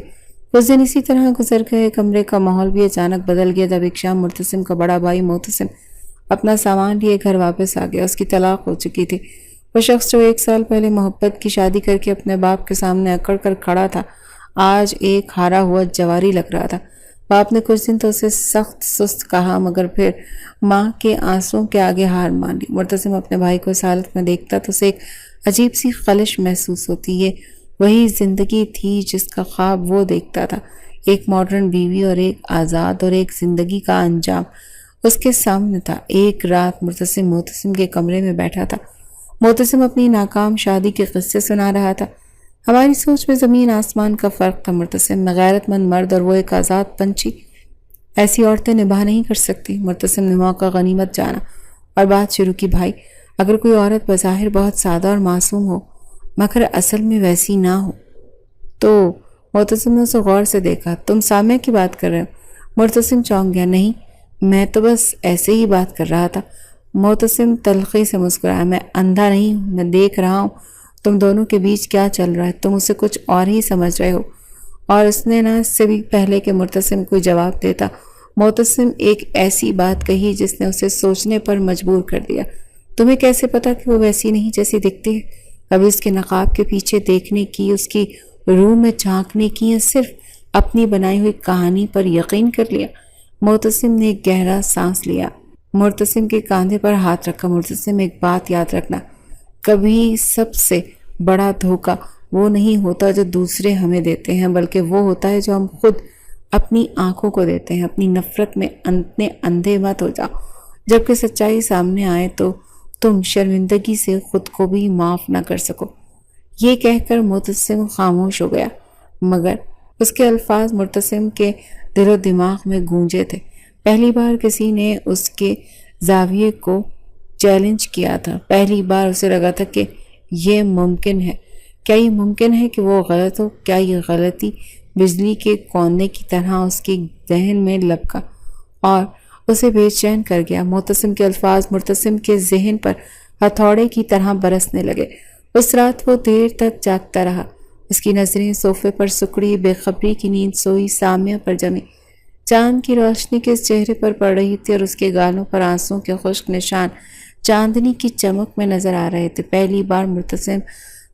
کچھ دن اسی طرح گزر گئے۔ کمرے کا ماحول بھی اچانک بدل گیا جب ایک شام مرتسم کا بڑا بھائی محتسم اپنا سامان لیے گھر واپس آ گیا۔ اس کی طلاق ہو چکی تھی۔ وہ شخص جو 1 سال پہلے محبت کی شادی کر کے اپنے باپ کے سامنے اکڑ کر کھڑا تھا، آج ایک ہارا ہوا جواری لگ رہا تھا۔ باپ نے کچھ دن تو اسے سخت سست کہا مگر پھر ماں کے آنسوں کے آگے ہار مان لی۔ مرتسم اپنے بھائی کو اس حالت میں دیکھتا تو اسے ایک عجیب سی خلش محسوس ہوتی۔ یہ وہی زندگی تھی جس کا خواب وہ دیکھتا تھا، ایک ماڈرن بیوی اور ایک آزاد اور ایک زندگی کا انجام اس کے سامنے تھا۔ ایک رات مرتسم محتسم کے کمرے میں بیٹھا تھا۔ محتسم اپنی ناکام شادی کے قصے سنا رہا تھا۔ ہماری سوچ میں زمین آسمان کا فرق تھا۔ مرتسم میں غیرت مند مرد اور وہ ایک آزاد پنچھی، ایسی عورتیں نباہ نہیں کر سکتی۔ مرتسم نے موقع غنیمت جانا اور بات شروع کی۔ بھائی، اگر کوئی عورت بظاہر بہت سادہ اور معصوم ہو مگر اصل میں ویسی نہ ہو تو؟ محتسم نے اسے غور سے دیکھا۔ تم سامیہ کی بات کر رہے ہو؟ مرتسم چونک گیا۔ نہیں، میں تو بس ایسے ہی بات کر رہا تھا۔ محتسم تلخی سے مسکرایا۔ میں اندھا نہیں ہوں، میں دیکھ رہا ہوں تم دونوں کے بیچ کیا چل رہا ہے۔ تم اسے کچھ اور ہی سمجھ رہے ہو۔ اور اس نے نہ اس سے بھی پہلے کہ مرتسم کوئی جواب دیتا، معتصم ایک ایسی بات کہی جس نے اسے سوچنے پر مجبور کر دیا۔ تمہیں کیسے پتا کہ وہ ویسی نہیں جیسی دکھتی ہے؟ کبھی اس کے نقاب کے پیچھے دیکھنے کی، اس کی روح میں جھانکنے کی، یا صرف اپنی بنائی ہوئی کہانی پر یقین کر لیا؟ معتصم نے ایک گہرا سانس لیا، مرتسم کے کاندھے پر ہاتھ رکھا۔ مرتسم، ایک بات یاد رکھنا، کبھی سب سے بڑا دھوکہ وہ نہیں ہوتا جو دوسرے ہمیں دیتے ہیں، بلکہ وہ ہوتا ہے جو ہم خود اپنی آنکھوں کو دیتے ہیں۔ اپنی نفرت میں اندھے مت ہو جاؤ، جبکہ سچائی سامنے آئے تو تم شرمندگی سے خود کو بھی معاف نہ کر سکو۔ یہ کہہ کر معتصم خاموش ہو گیا، مگر اس کے الفاظ مرتسم کے دل و دماغ میں گونجے تھے۔ پہلی بار کسی نے اس کے زاویے کو چیلنج کیا تھا، پہلی بار اسے لگا تھا کہ یہ ممکن ہے۔ کیا یہ ممکن ہے کہ وہ غلط ہو؟ کیا یہ غلطی بجلی کے کونے کی طرح اس کے ذہن میں لپکا اور اسے بے چین کر گیا؟ معتصم کے الفاظ مرتسم کے ذہن پر ہتھوڑے کی طرح برسنے لگے۔ اس رات وہ دیر تک جاگتا رہا، اس کی نظریں صوفے پر سکڑی، بے خبری کی نیند سوئی سامیہ پر جمی۔ چاند کی روشنی کے چہرے پر پڑ رہی تھی اور اس کے گالوں پر آنسوں کے خشک نشان چاندنی کی چمک میں نظر آ رہے تھے۔ پہلی بار مرتسم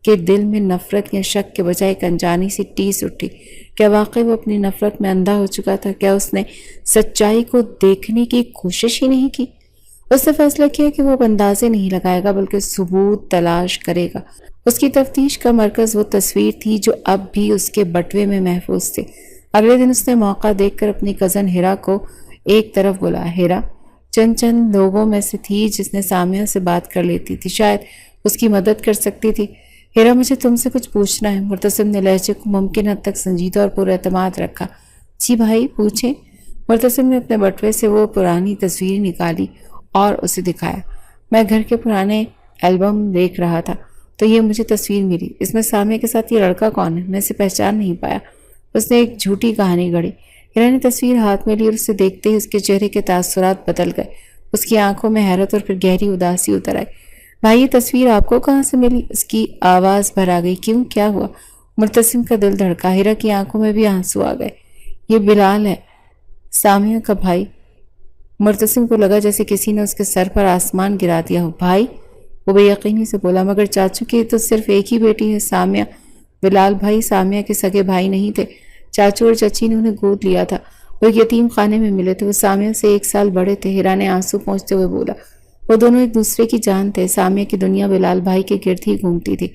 کے دل میں نفرت یا شک کے بجائے ایک انجانی سی ٹیس اٹھی۔ کیا واقعی وہ اپنی نفرت میں اندھا ہو چکا تھا؟ کیا اس نے سچائی کو دیکھنے کی کوشش ہی نہیں کی؟ اس نے فیصلہ کیا کہ وہ اندازے نہیں لگائے گا بلکہ ثبوت تلاش کرے گا۔ اس کی تفتیش کا مرکز وہ تصویر تھی جو اب بھی اس کے بٹوے میں محفوظ تھی۔ اگلے دن اس نے موقع دیکھ کر اپنی کزن ہیرا کو ایک طرف بلایا۔ ہیرا چند لوگوں میں سے تھی جس نے سامیہ سے بات کر لیتی تھی، شاید اس کی مدد کر سکتی تھی۔ ہیرا، مجھے تم سے کچھ پوچھنا ہے۔ مرتسم نے لہجے کو ممکن حد تک سنجیدہ اور پر اعتماد رکھا۔ جی بھائی، پوچھیں۔ مرتسم نے اپنے بٹوے سے وہ پرانی تصویر نکالی اور اسے دکھایا۔ میں گھر کے پرانے البم دیکھ رہا تھا تو یہ مجھے تصویر ملی۔ اس میں سامیہ کے ساتھ یہ لڑکا کون ہے؟ میں اسے پہچان نہیں پایا۔ اس نے ایک جھوٹی کہانی گڑھی۔ ہیرا نے تصویر ہاتھ میں لی اور اسے دیکھتے ہی اس کے چہرے کے تاثرات بدل گئے۔ اس کی آنکھوں میں حیرت اور پھر گہری اداسی اتر آئی۔ بھائی، یہ تصویر آپ کو کہاں سے ملی؟ اس کی آواز بھر آ گئی۔ کیوں، کیا ہوا؟ مرتسم کا دل دھڑکا، ہیرا کی آنکھوں میں بھی آنسو آ گئے۔ یہ بلال ہے، سامیہ کا بھائی۔ مرتسم کو لگا جیسے کسی نے اس کے سر پر آسمان گرا دیا ہو۔ بھائی؟ وہ بے یقینی سے بولا، مگر چاچو کی تو صرف ایک ہی بیٹی ہے، سامیہ۔ بلال بھائی سامیہ کے سگے بھائی نہیں تھے، چاچو اور چچی نے انہیں گود لیا تھا۔ وہ ایک یتیم خانے میں ملے تھے، وہ سامیہ سے 1 سال بڑے تھے۔ ہیرا نے آنسو پہنچتے ہوئے بولا، وہ دونوں ایک دوسرے کی جان تھے۔ سامیہ کی دنیا بلال بھائی کے گرد ہی گھومتی تھی،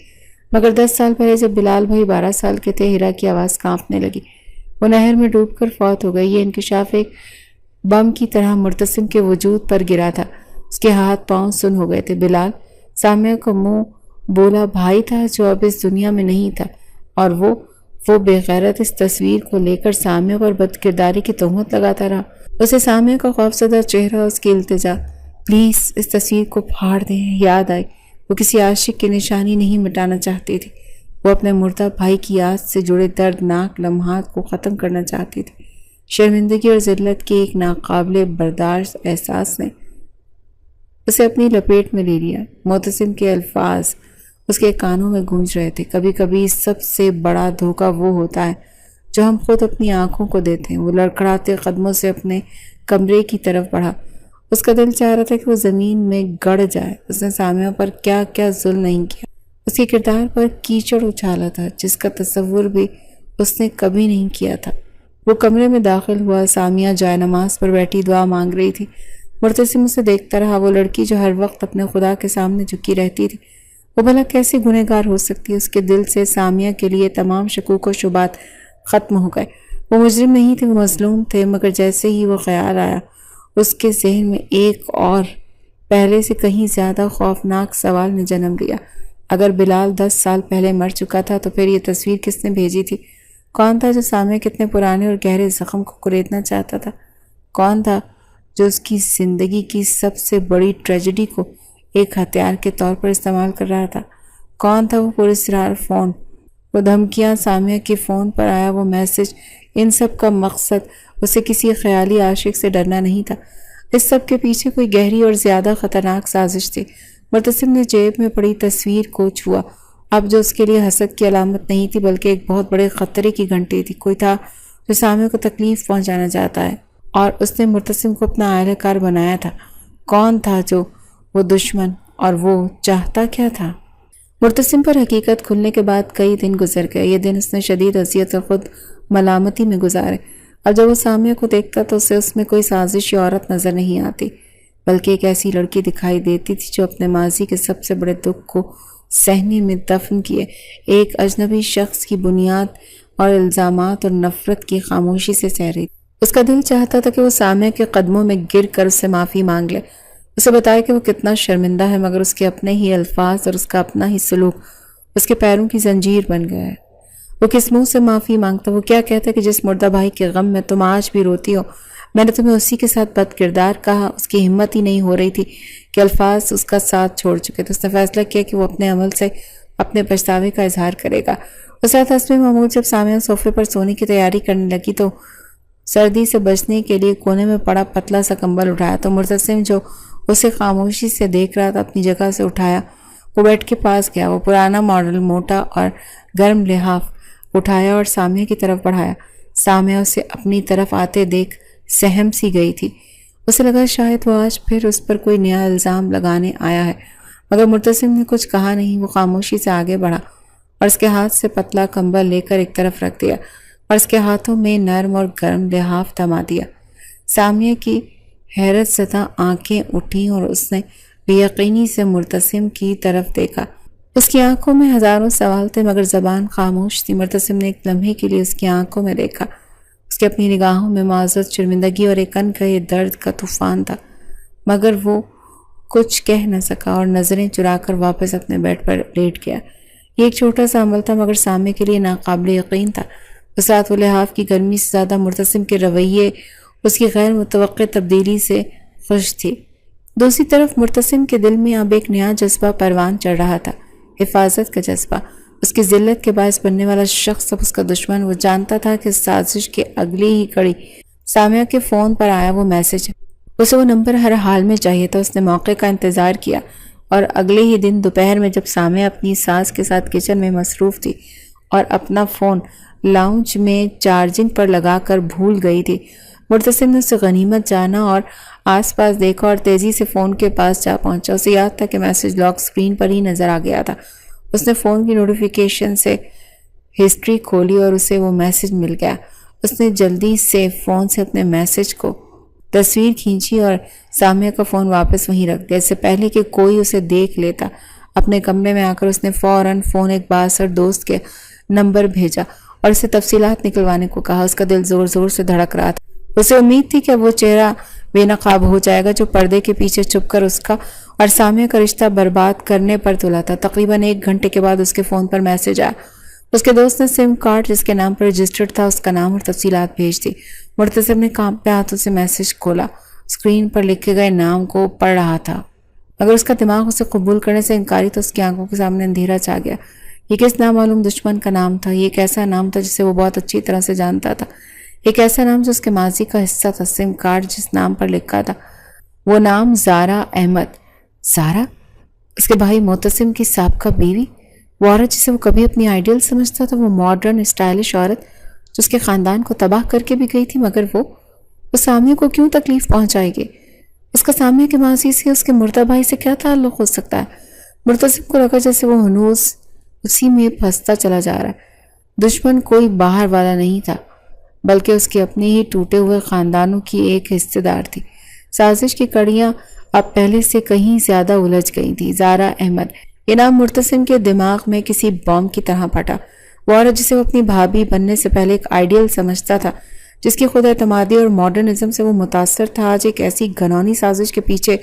مگر 10 سال پہلے جب بلال بھائی 12 سال کے تھے، ہیرا کی آواز کانپنے لگی۔ وہ نہر میں ڈوب کر فوت ہو گئی۔ یہ انکشاف ایک بم کی طرح مرتسم کے وجود پر گرا تھا۔ اس کے ہاتھ پاؤں سن ہو گئے تھے۔ بلال، سامیہ کا منہ بولا بھائی تھا جو اب اس دنیا میں نہیں تھا، اور وہ بے غیرت اس تصویر کو لے کر سامیہ پر بد کرداری کی تہمت لگاتا رہا۔ اسے سامیہ کا خوفزدہ چہرہ، اس کی التجا، پلیز اس تصویر کو پھاڑ دیں، یاد آئی۔ وہ کسی عاشق کی نشانی نہیں مٹانا چاہتی تھی، وہ اپنے مردہ بھائی کی یاد سے جڑے دردناک لمحات کو ختم کرنا چاہتی تھی۔ شرمندگی اور ذلت کے ایک ناقابل برداشت احساس نے اسے اپنی لپیٹ میں لے لیا۔ معتصم کے الفاظ اس کے کانوں میں گونج رہے تھے، کبھی کبھی سب سے بڑا دھوکہ وہ ہوتا ہے جو ہم خود اپنی آنکھوں کو دیتے ہیں۔ وہ لڑکھڑاتے قدموں سے اپنے کمرے کی طرف بڑھا۔ اس کا دل چاہ رہا تھا کہ وہ زمین میں گڑ جائے۔ اس نے سامیہ پر کیا کیا ظلم نہیں کیا، اس کے کردار پر کیچڑ اچھالا تھا جس کا تصور بھی اس نے کبھی نہیں کیا تھا۔ وہ کمرے میں داخل ہوا، سامیہ جائے نماز پر بیٹھی دعا مانگ رہی تھی۔ مرتسم اسے دیکھتا رہا۔ وہ لڑکی جو ہر وقت اپنے خدا کے سامنے جھکی رہتی تھی، وہ بھلا کیسے گنہگار ہو سکتی ہے؟ اس کے دل سے سامیہ کے لیے تمام شکوک و شبہات ختم ہو گئے۔ وہ مجرم نہیں تھے، وہ مظلوم تھے، مگر جیسے ہی وہ خیال آیا، اس کے ذہن میں ایک اور پہلے سے کہیں زیادہ خوفناک سوال نے جنم لیا۔ اگر بلال 10 سال پہلے مر چکا تھا تو پھر یہ تصویر کس نے بھیجی تھی؟ کون تھا جو سامیہ کے اتنے پرانے اور گہرے زخم کو کریدنا چاہتا تھا؟ کون تھا جو اس کی زندگی کی سب سے بڑی ٹریجڈی کو ایک ہتھیار کے طور پر استعمال کر رہا تھا؟ کون تھا وہ پراسرار فون، وہ دھمکیاں، سامیہ کے فون پر آیا وہ میسج؟ ان سب کا مقصد اسے کسی خیالی عاشق سے ڈرنا نہیں تھا، اس سب کے پیچھے کوئی گہری اور زیادہ خطرناک سازش تھی۔ مرتسم نے جیب میں پڑی تصویر کو چھوا اب جو اس کے لیے حسد کی علامت نہیں تھی بلکہ ایک بہت بڑے خطرے کی گھنٹی تھی۔ کوئی تھا جو سامعہ کو تکلیف پہنچانا چاہتا ہے اور اس نے مرتسم کو اپنا اہلِ کار بنایا تھا۔ کون تھا جو وہ دشمن، اور وہ چاہتا کیا تھا؟ مرتسم پر حقیقت کھلنے کے بعد کئی دن گزر گئے۔ یہ دن اس نے شدید اذیت اور خود ملامتی میں گزارے۔ اب جب وہ سامعہ کو دیکھتا تو اسے اس میں کوئی سازشی عورت نظر نہیں آتی بلکہ ایک ایسی لڑکی دکھائی دیتی تھی جو اپنے ماضی کے سب سے بڑے دکھ کو صحنے میں دفن کیے ایک اجنبی شخص کی بنیاد اور الزامات اور نفرت کی خاموشی سے سہ رہی تھی۔ اس کا دل چاہتا تھا کہ وہ سامعہ کے قدموں میں گر کر اس سے معافی مانگ لے، اسے بتائے کہ وہ کتنا شرمندہ ہے، مگر اس کے اپنے ہی الفاظ اور اس کا اپنا ہی سلوک اس کے پیروں کی زنجیر بن گیا ہے۔ وہ کس منہ سے معافی مانگتا؟ وہ کیا کہتا کہ جس مردہ بھائی کے غم میں تم آج بھی روتی ہو، میں نے تمہیں اسی کے ساتھ بد کردار کہا؟ اس کی ہمت ہی نہیں ہو رہی تھی کہ الفاظ اس کا ساتھ چھوڑ چکے تو اس نے فیصلہ کیا کہ وہ اپنے عمل سے اپنے پچھتاوے کا اظہار کرے گا۔ اس رات حسب معمول جب سامعہ صوفے پر سونے کی تیاری کرنے لگی تو سردی سے بچنے کے لیے کونے میں پڑا پتلا سا کمبل اٹھایا تو مرتسم جو اسے خاموشی سے دیکھ رہا تھا اپنی جگہ سے اٹھایا، وہ بیڈ کے پاس گیا، وہ پرانا ماڈل موٹا اور گرم لحاف اٹھایا اور سامعہ کی طرف بڑھایا۔ سامعہ اسے اپنی طرف آتے دیکھ سہم سی گئی تھی۔ اسے لگا شاید وہ آج پھر اس پر کوئی نیا الزام لگانے آیا ہے، مگر مرتسم نے کچھ کہا نہیں۔ وہ خاموشی سے آگے بڑھا اور اس کے ہاتھ سے پتلا کمبل لے کر ایک طرف رکھ دیا اور اس کے ہاتھوں میں نرم اور گرم لحاف تھما دیا۔ سامعہ کی حیرت زدہ آنکھیں اٹھیں اور اس نے بے یقینی سے مرتسم کی طرف دیکھا۔ اس کی آنکھوں میں ہزاروں سوال تھے مگر زبان خاموش تھی۔ مرتسم نے ایک لمحے کے لیے اس کی آنکھوں میں دیکھا۔ اس کے اپنی نگاہوں میں معذرت، شرمندگی اور ایک انکہے درد کا طوفان تھا، مگر وہ کچھ کہہ نہ سکا اور نظریں چرا کر واپس اپنے بیڈ پر لیٹ گیا۔ یہ ایک چھوٹا سا عمل تھا مگر سامعہ کے لیے ناقابل یقین تھا۔ اس رات وہ لحاف کی گرمی سے زیادہ مرتسم کے رویے، اس کی غیر متوقع تبدیلی سے خوش تھی۔ دوسری طرف مرتسم کے دل میں اب ایک نیا جذبہ پروان چڑھ رہا تھا، حفاظت کا جذبہ۔ اس کی ذلت کے باعث بننے والا شخص اب اس کا دشمن۔ وہ جانتا تھا کہ سازش کے اگلی ہی کڑی سامعہ کے فون پر آیا وہ میسج۔ اسے وہ نمبر ہر حال میں چاہیے تھا۔ اس نے موقع کا انتظار کیا اور اگلے ہی دن دوپہر میں جب سامعہ اپنی ساس کے ساتھ کچن میں مصروف تھی اور اپنا فون لاؤنج میں چارجنگ پر لگا کر بھول گئی تھی، مرتسم نے اسے غنیمت جانا اور آس پاس دیکھا اور تیزی سے فون کے پاس جا پہنچا۔ اسے یاد تھا کہ میسج لاک سکرین پر ہی نظر آ گیا تھا۔ اس نے فون کی نوٹیفیکیشن سے ہسٹری کھولی اور اسے وہ میسج مل گیا۔ اس نے جلدی سے فون سے اپنے میسج کو تصویر کھینچی اور سامعہ کا فون واپس وہیں رکھ دیا۔ اس سے پہلے کہ کوئی اسے دیکھ لیتا، اپنے کمرے میں آ کر اس نے فوراً فون ایک بااثر دوست کے نمبر بھیجا اور اسے تفصیلات نکلوانے کو کہا۔ اس کا دل زور زور سے دھڑک رہا تھا۔ اسے امید تھی کہ وہ چہرہ بے نقاب ہو جائے گا جو پردے کے پیچھے چھپ کر اس کا اور سامعہ کا رشتہ برباد کرنے پر تلا تھا۔ تقریباً 1 گھنٹے کے بعد اس کے فون پر میسج آیا۔ اس کے دوست نے سم کارڈ جس کے نام پر رجسٹرڈ تھا اس کا نام اور تفصیلات بھیج دی۔ مرتسم نے کانپتے ہاتھوں سے میسج کھولا، اسکرین پر لکھے گئے نام کو پڑھ رہا تھا مگر اس کا دماغ اسے قبول کرنے سے انکاری تو اس کی آنکھوں کے سامنے اندھیرا چھا گیا۔ یہ کس نامعلوم دشمن کا نام تھا؟ یہ ایک ایسا نام تھا جسے وہ بہت اچھی طرح سے جانتا تھا، ایک ایسا نام جو اس کے ماضی کا حصہ تھا۔ سم کارڈ جس نام پر لکھا تھا وہ نام زارا احمد۔ زارا؟ اس کے بھائی معتصم کی سابقہ بیوی؟ وہ عورت جسے وہ کبھی اپنی آئیڈیل سمجھتا تھا، وہ ماڈرن اسٹائلش عورت جو اس کے خاندان کو تباہ کر کے بھی گئی تھی، مگر وہ سامعہ کو کیوں تکلیف پہنچائے گی؟ اس کا سامعہ کے ماضی سے اس کے مردہ بھائی سے کیا تعلق ہو سکتا ہے؟ مرتسم کو لگا جیسے وہ ہنوز اسی میں پھنستا چلا جا رہا ہے۔ دشمن کوئی باہر والا نہیں تھا بلکہ اس کے اپنے ہی ٹوٹے ہوئے خاندانوں کی ایک حصے دار تھی۔ سازش کی کڑیاں اب پہلے سے کہیں زیادہ الجھ گئی تھی۔ زارا احمد، یہ نام مرتسم کے دماغ میں کسی بم کی طرح پھٹا۔ وہ عورت جسے وہ اپنی بھابھی بننے سے پہلے ایک آئیڈیل سمجھتا تھا، جس کی خود اعتمادی اور ماڈرنزم سے وہ متاثر تھا، آج ایک ایسی گھنونی سازش کے پیچھے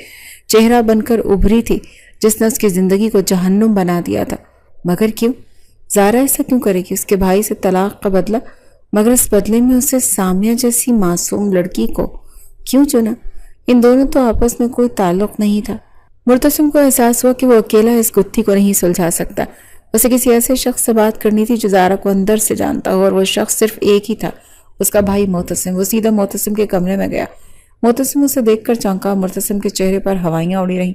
چہرہ بن کر ابھری تھی جس نے اس کی زندگی کو جہنم بنا دیا تھا۔ مگر کیوں؟ زارا ایسا کیوں کرے گی؟ اس کے بھائی سے طلاق کا بدلہ، مگر اس بدلے میں اسے سامعہ جیسی معصوم لڑکی کو کیوں چنا؟ ان دونوں تو آپس میں کوئی تعلق نہیں تھا۔ مرتسم کو احساس ہوا کہ وہ اکیلا اس گتھی کو نہیں سلجھا سکتا۔ اسے کسی ایسے شخص سے بات کرنی تھی جو زارا کو اندر سے جانتا ہو، اور وہ شخص صرف ایک ہی تھا، اس کا بھائی معتصم۔ وہ سیدھا معتصم کے کمرے میں گیا۔ معتصم اسے دیکھ کر چونکا۔ مرتسم کے چہرے پر ہوائیاں اڑی رہیں۔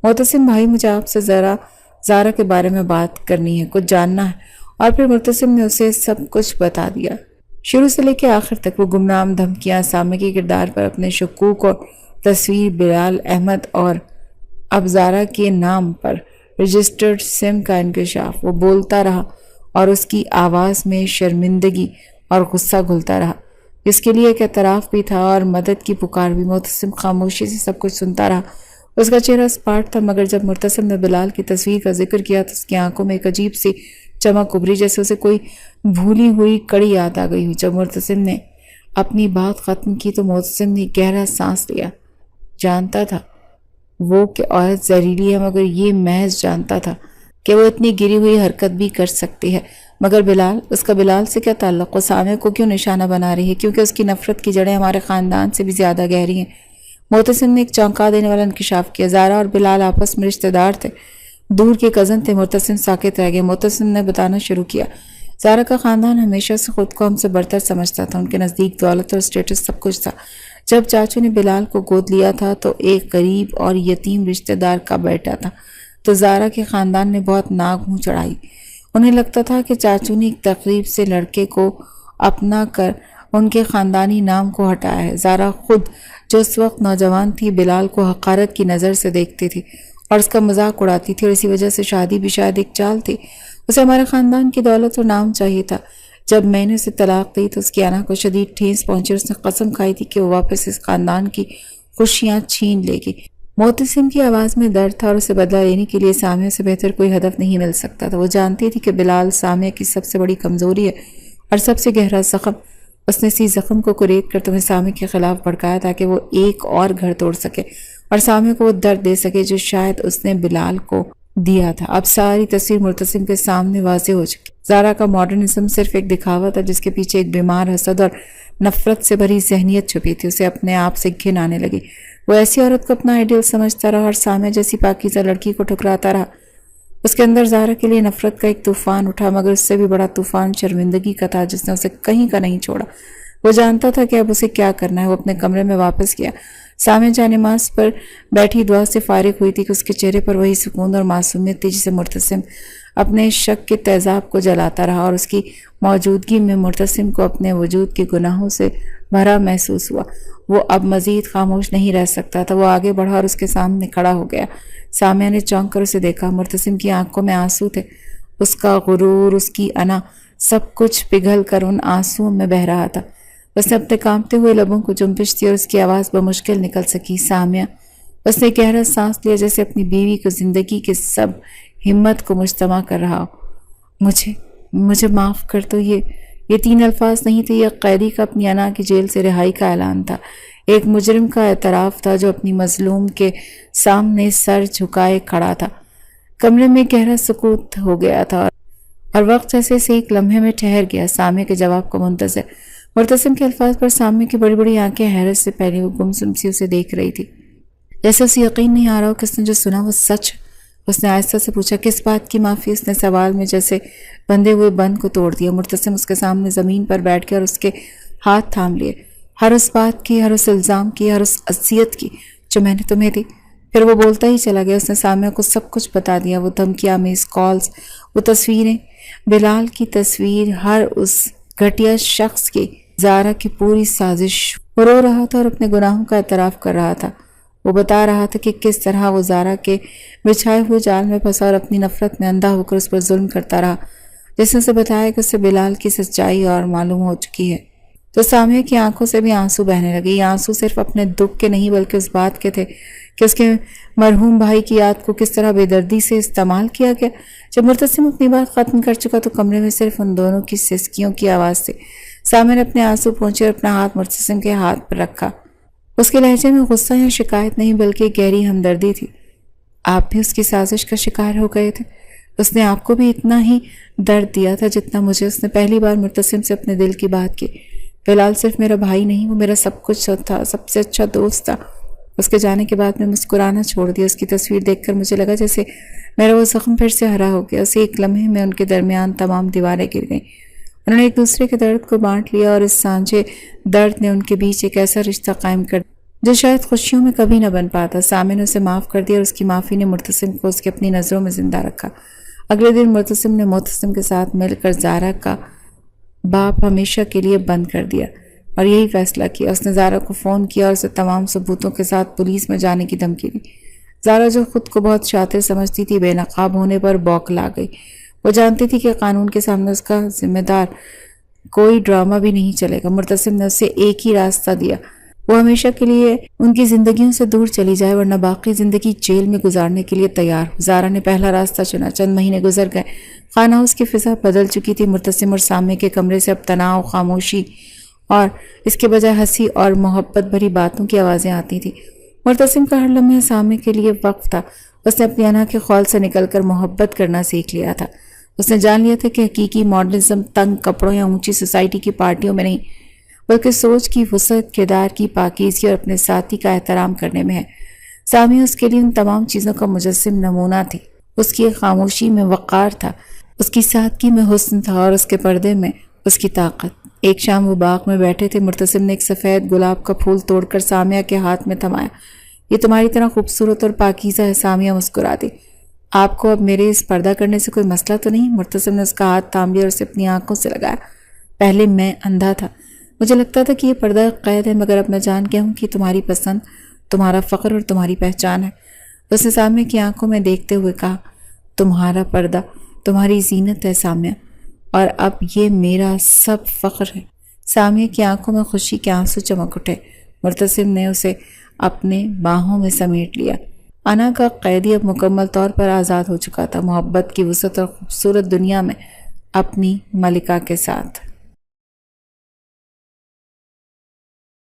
معتصم بھائی، مجھے آپ سے ذرا زارا کے بارے میں بات کرنی ہے، کچھ جاننا ہے، اور پھر مرتسم نے اسے سب کچھ بتا دیا، شروع سے لے کے آخر تک۔ وہ گمنام دھمکیاں، سامع کے کردار پر اپنے شکوک اور تصویر، بلال احمد اور اب زارا کے نام پر رجسٹرڈ سم کا انکشاف۔ وہ بولتا رہا اور اس کی آواز میں شرمندگی اور غصہ گھلتا رہا، جس کے لیے ایک اعتراف بھی تھا اور مدد کی پکار بھی۔ معتصم خاموشی سے سب کچھ سنتا رہا، اس کا چہرہ سپاٹ تھا، مگر جب مرتسم نے بلال کی تصویر کا ذکر کیا تو اس کی آنکھوں میں ایک عجیب سی چمک ابھری، جیسے اسے کوئی بھولی ہوئی کڑی یاد آ گئی ہوئی۔ جب مرتسم نے اپنی بات ختم کی تو معتصم نے گہرا سانس لیا۔ جانتا تھا وہ کہ عورت زہریلی ہے، مگر یہ محض جانتا تھا کہ وہ اتنی گری ہوئی حرکت بھی کر سکتی ہے۔ مگر بلال، اس کا بلال سے کیا تعلق؟ وہ سامع کو کیوں نشانہ بنا رہی ہے؟ کیونکہ اس کی نفرت کی جڑیں ہمارے خاندان سے بھی زیادہ گہری ہیں۔ معتصم نے ایک چونکا دینے والا انکشاف کیا۔ زارا اور بلال آپس میں رشتہ دار تھے، دور کے کزن تھے۔ مرتسم ساکت رہ گئے۔ معتصم نے بتانا شروع کیا، زارا کا خاندان ہمیشہ سے خود کو ہم سے برتر سمجھتا تھا، ان کے نزدیک دولت اور اسٹیٹس سب کچھ تھا۔ جب چاچو نے بلال کو گود لیا تھا تو ایک غریب اور یتیم رشتہ دار کا بیٹا تھا، تو زارا کے خاندان نے بہت ناک منہ چڑھائی۔ انہیں لگتا تھا کہ چاچو نے ایک تقریب سے لڑکے کو اپنا کر ان کے خاندانی نام کو ہٹایا ہے۔ زارا خود، جو اس وقت نوجوان تھی، بلال کو حقارت کی نظر سے دیکھتی تھی اور اس کا مذاق اڑاتی تھی، اور اسی وجہ سے شادی بھی شاید ایک چال تھی۔ اسے ہمارے خاندان کی دولت اور نام چاہیے تھا۔ جب میں نے اسے طلاق دی تو اس کی انا کو شدید ٹھیس پہنچی، اس نے قسم کھائی تھی کہ وہ واپس اس خاندان کی خوشیاں چھین لے گی۔ معتصم کی آواز میں درد تھا اور اسے بدلہ لینے کے لیے سامع سے بہتر کوئی ہدف نہیں مل سکتا تھا۔ وہ جانتی تھی کہ بلال سامع کی سب سے بڑی کمزوری ہے اور سب سے گہرا زخم۔ اس نے اسی زخم کو کریٹ کر تمہیں سامع کے خلاف بھڑکایا تاکہ وہ ایک اور گھر توڑ سکے اور سامع کو وہ درد دے سکے جو شاید اس نے بلال کو دیا تھا۔ اب ساری تصویر مرتسم کے سامنے واضح ہو چکی۔ زارا کا ماڈرنزم صرف ایک دکھاوا تھا جس کے پیچھے ایک بیمار حسد اور نفرت سے بھری ذہنیت چھپی تھی۔ اسے اپنے آپ سے گھن آنے لگی۔ وہ ایسی عورت کو اپنا آئیڈیل سمجھتا رہا اور سامع جیسی پاکیزہ لڑکی کو ٹھکراتا رہا۔ اس کے اندر زارا کے لیے نفرت کا ایک طوفان اٹھا، مگر اس سے بھی بڑا طوفان شرمندگی کا تھا جس نے اسے کہیں کا نہیں چھوڑا۔ وہ جانتا تھا کہ اب اسے کیا کرنا ہے۔ وہ اپنے کمرے میں واپس گیا۔ سامع جانماز پر بیٹھی دعا سے فارغ ہوئی تھی کہ اس کے چہرے پر وہی سکون اور معصومیت تھی جسے مرتسم اپنے شک کے تیزاب کو جلاتا رہا، اور اس کی موجودگی میں مرتسم کو اپنے وجود کے گناہوں سے بھرا محسوس ہوا۔ وہ اب مزید خاموش نہیں رہ سکتا تھا۔ وہ آگے بڑھا اور اس کے سامنے کھڑا ہو گیا۔ سامع نے چونک کر اسے دیکھا۔ مرتسم کی آنکھوں میں آنسو تھے۔ اس کا غرور، اس کی انا، سب کچھ پگھل کر ان آنسوؤں میں بہہ رہا تھا۔ اس نے اپنے کانپتے ہوئے لبوں کو جنبش دی اور اس کی آواز بمشکل نکل سکی، سامع۔ اس نے گہرا سانس لیا جیسے اپنی بیوی کو زندگی کے سب ہمت کو مجتمع کر رہا ہو۔ مجھے معاف کر دو۔ یہ 3 الفاظ نہیں تھے، یہ قیدی کا اپنی انا کی جیل سے رہائی کا اعلان تھا، ایک مجرم کا اعتراف تھا جو اپنی مظلوم کے سامنے سر جھکائے کھڑا تھا۔ کمرے میں گہرا سکوت ہو گیا تھا اور وقت جیسے ایک لمحے میں ٹھہر گیا، سامع کے جواب کو منتظر۔ مرتسم کے الفاظ پر سامع کی بڑی بڑی آنکھیں حیرت سے پہلے وہ گمسم سی اسے دیکھ رہی تھی، جیسے اسے یقین نہیں آ رہا ہو کہ اس نے جو سنا وہ سچ۔ اس نے آہستہ سے پوچھا، کس بات کی معافی؟ اس نے سوال میں جیسے بندھے ہوئے بند کو توڑ دیا۔ مرتسم اس کے سامنے زمین پر بیٹھ گیا اور اس کے ہاتھ تھام لیے۔ ہر اس بات کی، ہر اس الزام کی، ہر اس اذیت کی جو میں نے تمہیں دی۔ پھر وہ بولتا ہی چلا گیا۔ اس نے سامع کو سب کچھ بتا دیا، وہ دھمکی آمیز کالز، وہ تصویریں، بلال کی تصویر، ہر اس گھٹیا شخص کی، زارا کی پوری سازش۔ وہ رو رہا تھا اور اپنے گناہوں کا اعتراف کر رہا تھا۔ وہ بتا رہا تھا کہ کس طرح وہ زارا کے بچھائے ہوئے جال میں پھنسا اور اپنی نفرت میں اندھا ہو کر اس پر ظلم کرتا رہا۔ جس نے اسے بتایا کہ اسے بلال کی سچائی اور معلوم ہو چکی ہے، تو سامع کی آنکھوں سے بھی آنسو بہنے لگے۔ یہ آنسو صرف اپنے دکھ کے نہیں بلکہ اس بات کے تھے کہ اس کے مرحوم بھائی کی یاد کو کس طرح بے دردی سے استعمال کیا گیا۔ جب مرتسم اپنی بات ختم کر چکا تو کمرے میں صرف ان دونوں کی سسکیوں کی آواز تھی۔ سامع نے اپنے آنسو پونچھے اور اپنا ہاتھ مرتسم کے ہاتھ پر رکھا۔ اس کے لہجے میں غصہ یا شکایت نہیں بلکہ گہری ہمدردی تھی۔ آپ بھی اس کی سازش کا شکار ہو گئے تھے۔ اس نے آپ کو بھی اتنا ہی درد دیا تھا جتنا مجھے۔ اس نے پہلی بار مرتسم سے اپنے دل کی بات کی۔ بلال صرف میرا بھائی نہیں، وہ میرا سب کچھ تھا، سب سے اچھا دوست تھا۔ اس کے جانے کے بعد میں مسکرانا چھوڑ دیا۔ اس کی تصویر دیکھ کر مجھے لگا جیسے میرا وہ زخم پھر سے ہرا ہو گیا۔ اسے ایک لمحے میں ان کے درمیان تمام دیواریں گر گئیں۔ انہوں نے ایک دوسرے کے درد کو بانٹ لیا اور اس سانجے درد نے ان کے بیچ ایک ایسا رشتہ قائم کر جو شاید خوشیوں میں کبھی نہ بن پاتا۔ سامع نے اسے معاف کر دیا اور اس کی معافی نے مرتسم کو اس کی اپنی نظروں میں زندہ رکھا۔ اگلے دن مرتسم نے معتصم کے ساتھ مل کر زارا کا باپ ہمیشہ کے لیے بند کر دیا اور یہی فیصلہ کیا۔ اس نے زارا کو فون کیا اور اسے تمام ثبوتوں کے ساتھ پولیس میں جانے کی دھمکی دی۔ زارا جو خود کو بہت شاطر سمجھتی تھی، بے نقاب ہونے پر بوکھلا گئی۔ وہ جانتی تھی کہ قانون کے سامنے اس کا ذمہ دار کوئی ڈرامہ بھی نہیں چلے گا۔ مرتسم نے اسے ایک ہی راستہ دیا، وہ ہمیشہ کے لیے ان کی زندگیوں سے دور چلی جائے ورنہ باقی زندگی جیل میں گزارنے کے لیے تیار ہو۔ زارا نے پہلا راستہ چنا۔ چند مہینے گزر گئے، خانہ ہاؤس کی فضا بدل چکی تھی۔ مرتسم اور سامع کے کمرے سے اب تناؤ، خاموشی اور اس کے بجائے ہنسی اور محبت بھری باتوں کی آوازیں آتی تھیں۔ مرتسم کا ہر لمحہ سامع کے لیے وقف تھا۔ اس نے اپنی انا کے خول سے نکل کر محبت کرنا سیکھ لیا تھا۔ اس نے جان لیا تھا کہ حقیقی ماڈرنزم تنگ کپڑوں یا اونچی سوسائٹی کی پارٹیوں میں نہیں، بلکہ سوچ کی وسعت، کردار کی پاکیزگی اور اپنے ساتھی کا احترام کرنے میں ہے۔ سامع اس کے لیے ان تمام چیزوں کا مجسم نمونہ تھی۔ اس کی خاموشی میں وقار تھا، اس کی سادگی میں حسن تھا اور اس کے پردے میں اس کی طاقت۔ ایک شام وہ باغ میں بیٹھے تھے۔ مرتسم نے ایک سفید گلاب کا پھول توڑ کر سامعہ کے ہاتھ میں تھمایا۔ یہ تمہاری طرح خوبصورت اور پاکیزہ ہے۔ سامعہ مسکرا دی۔ آپ کو اب میرے اس پردہ کرنے سے کوئی مسئلہ تو نہیں؟ مرتسم نے اس کا ہاتھ تھام لیا اور اسے اپنی آنکھوں سے لگایا۔ پہلے میں اندھا تھا، مجھے لگتا تھا کہ یہ پردہ قید ہے، مگر اب میں جان گیا ہوں کہ تمہاری پسند تمہارا فخر اور تمہاری پہچان ہے۔ اس نے سامعہ کی آنکھوں میں دیکھتے ہوئے کہا، تمہارا پردہ تمہاری زینت ہے سامعہ، اور اب یہ میرا سب فخر ہے۔ سامعہ کی آنکھوں میں خوشی کے آنسو چمک اٹھے۔ مرتسم نے اسے اپنے باہوں میں سمیٹ لیا۔ انا کا قیدی اب مکمل طور پر آزاد ہو چکا تھا، محبت کی وسعت اور خوبصورت دنیا میں اپنی ملکہ کے ساتھ۔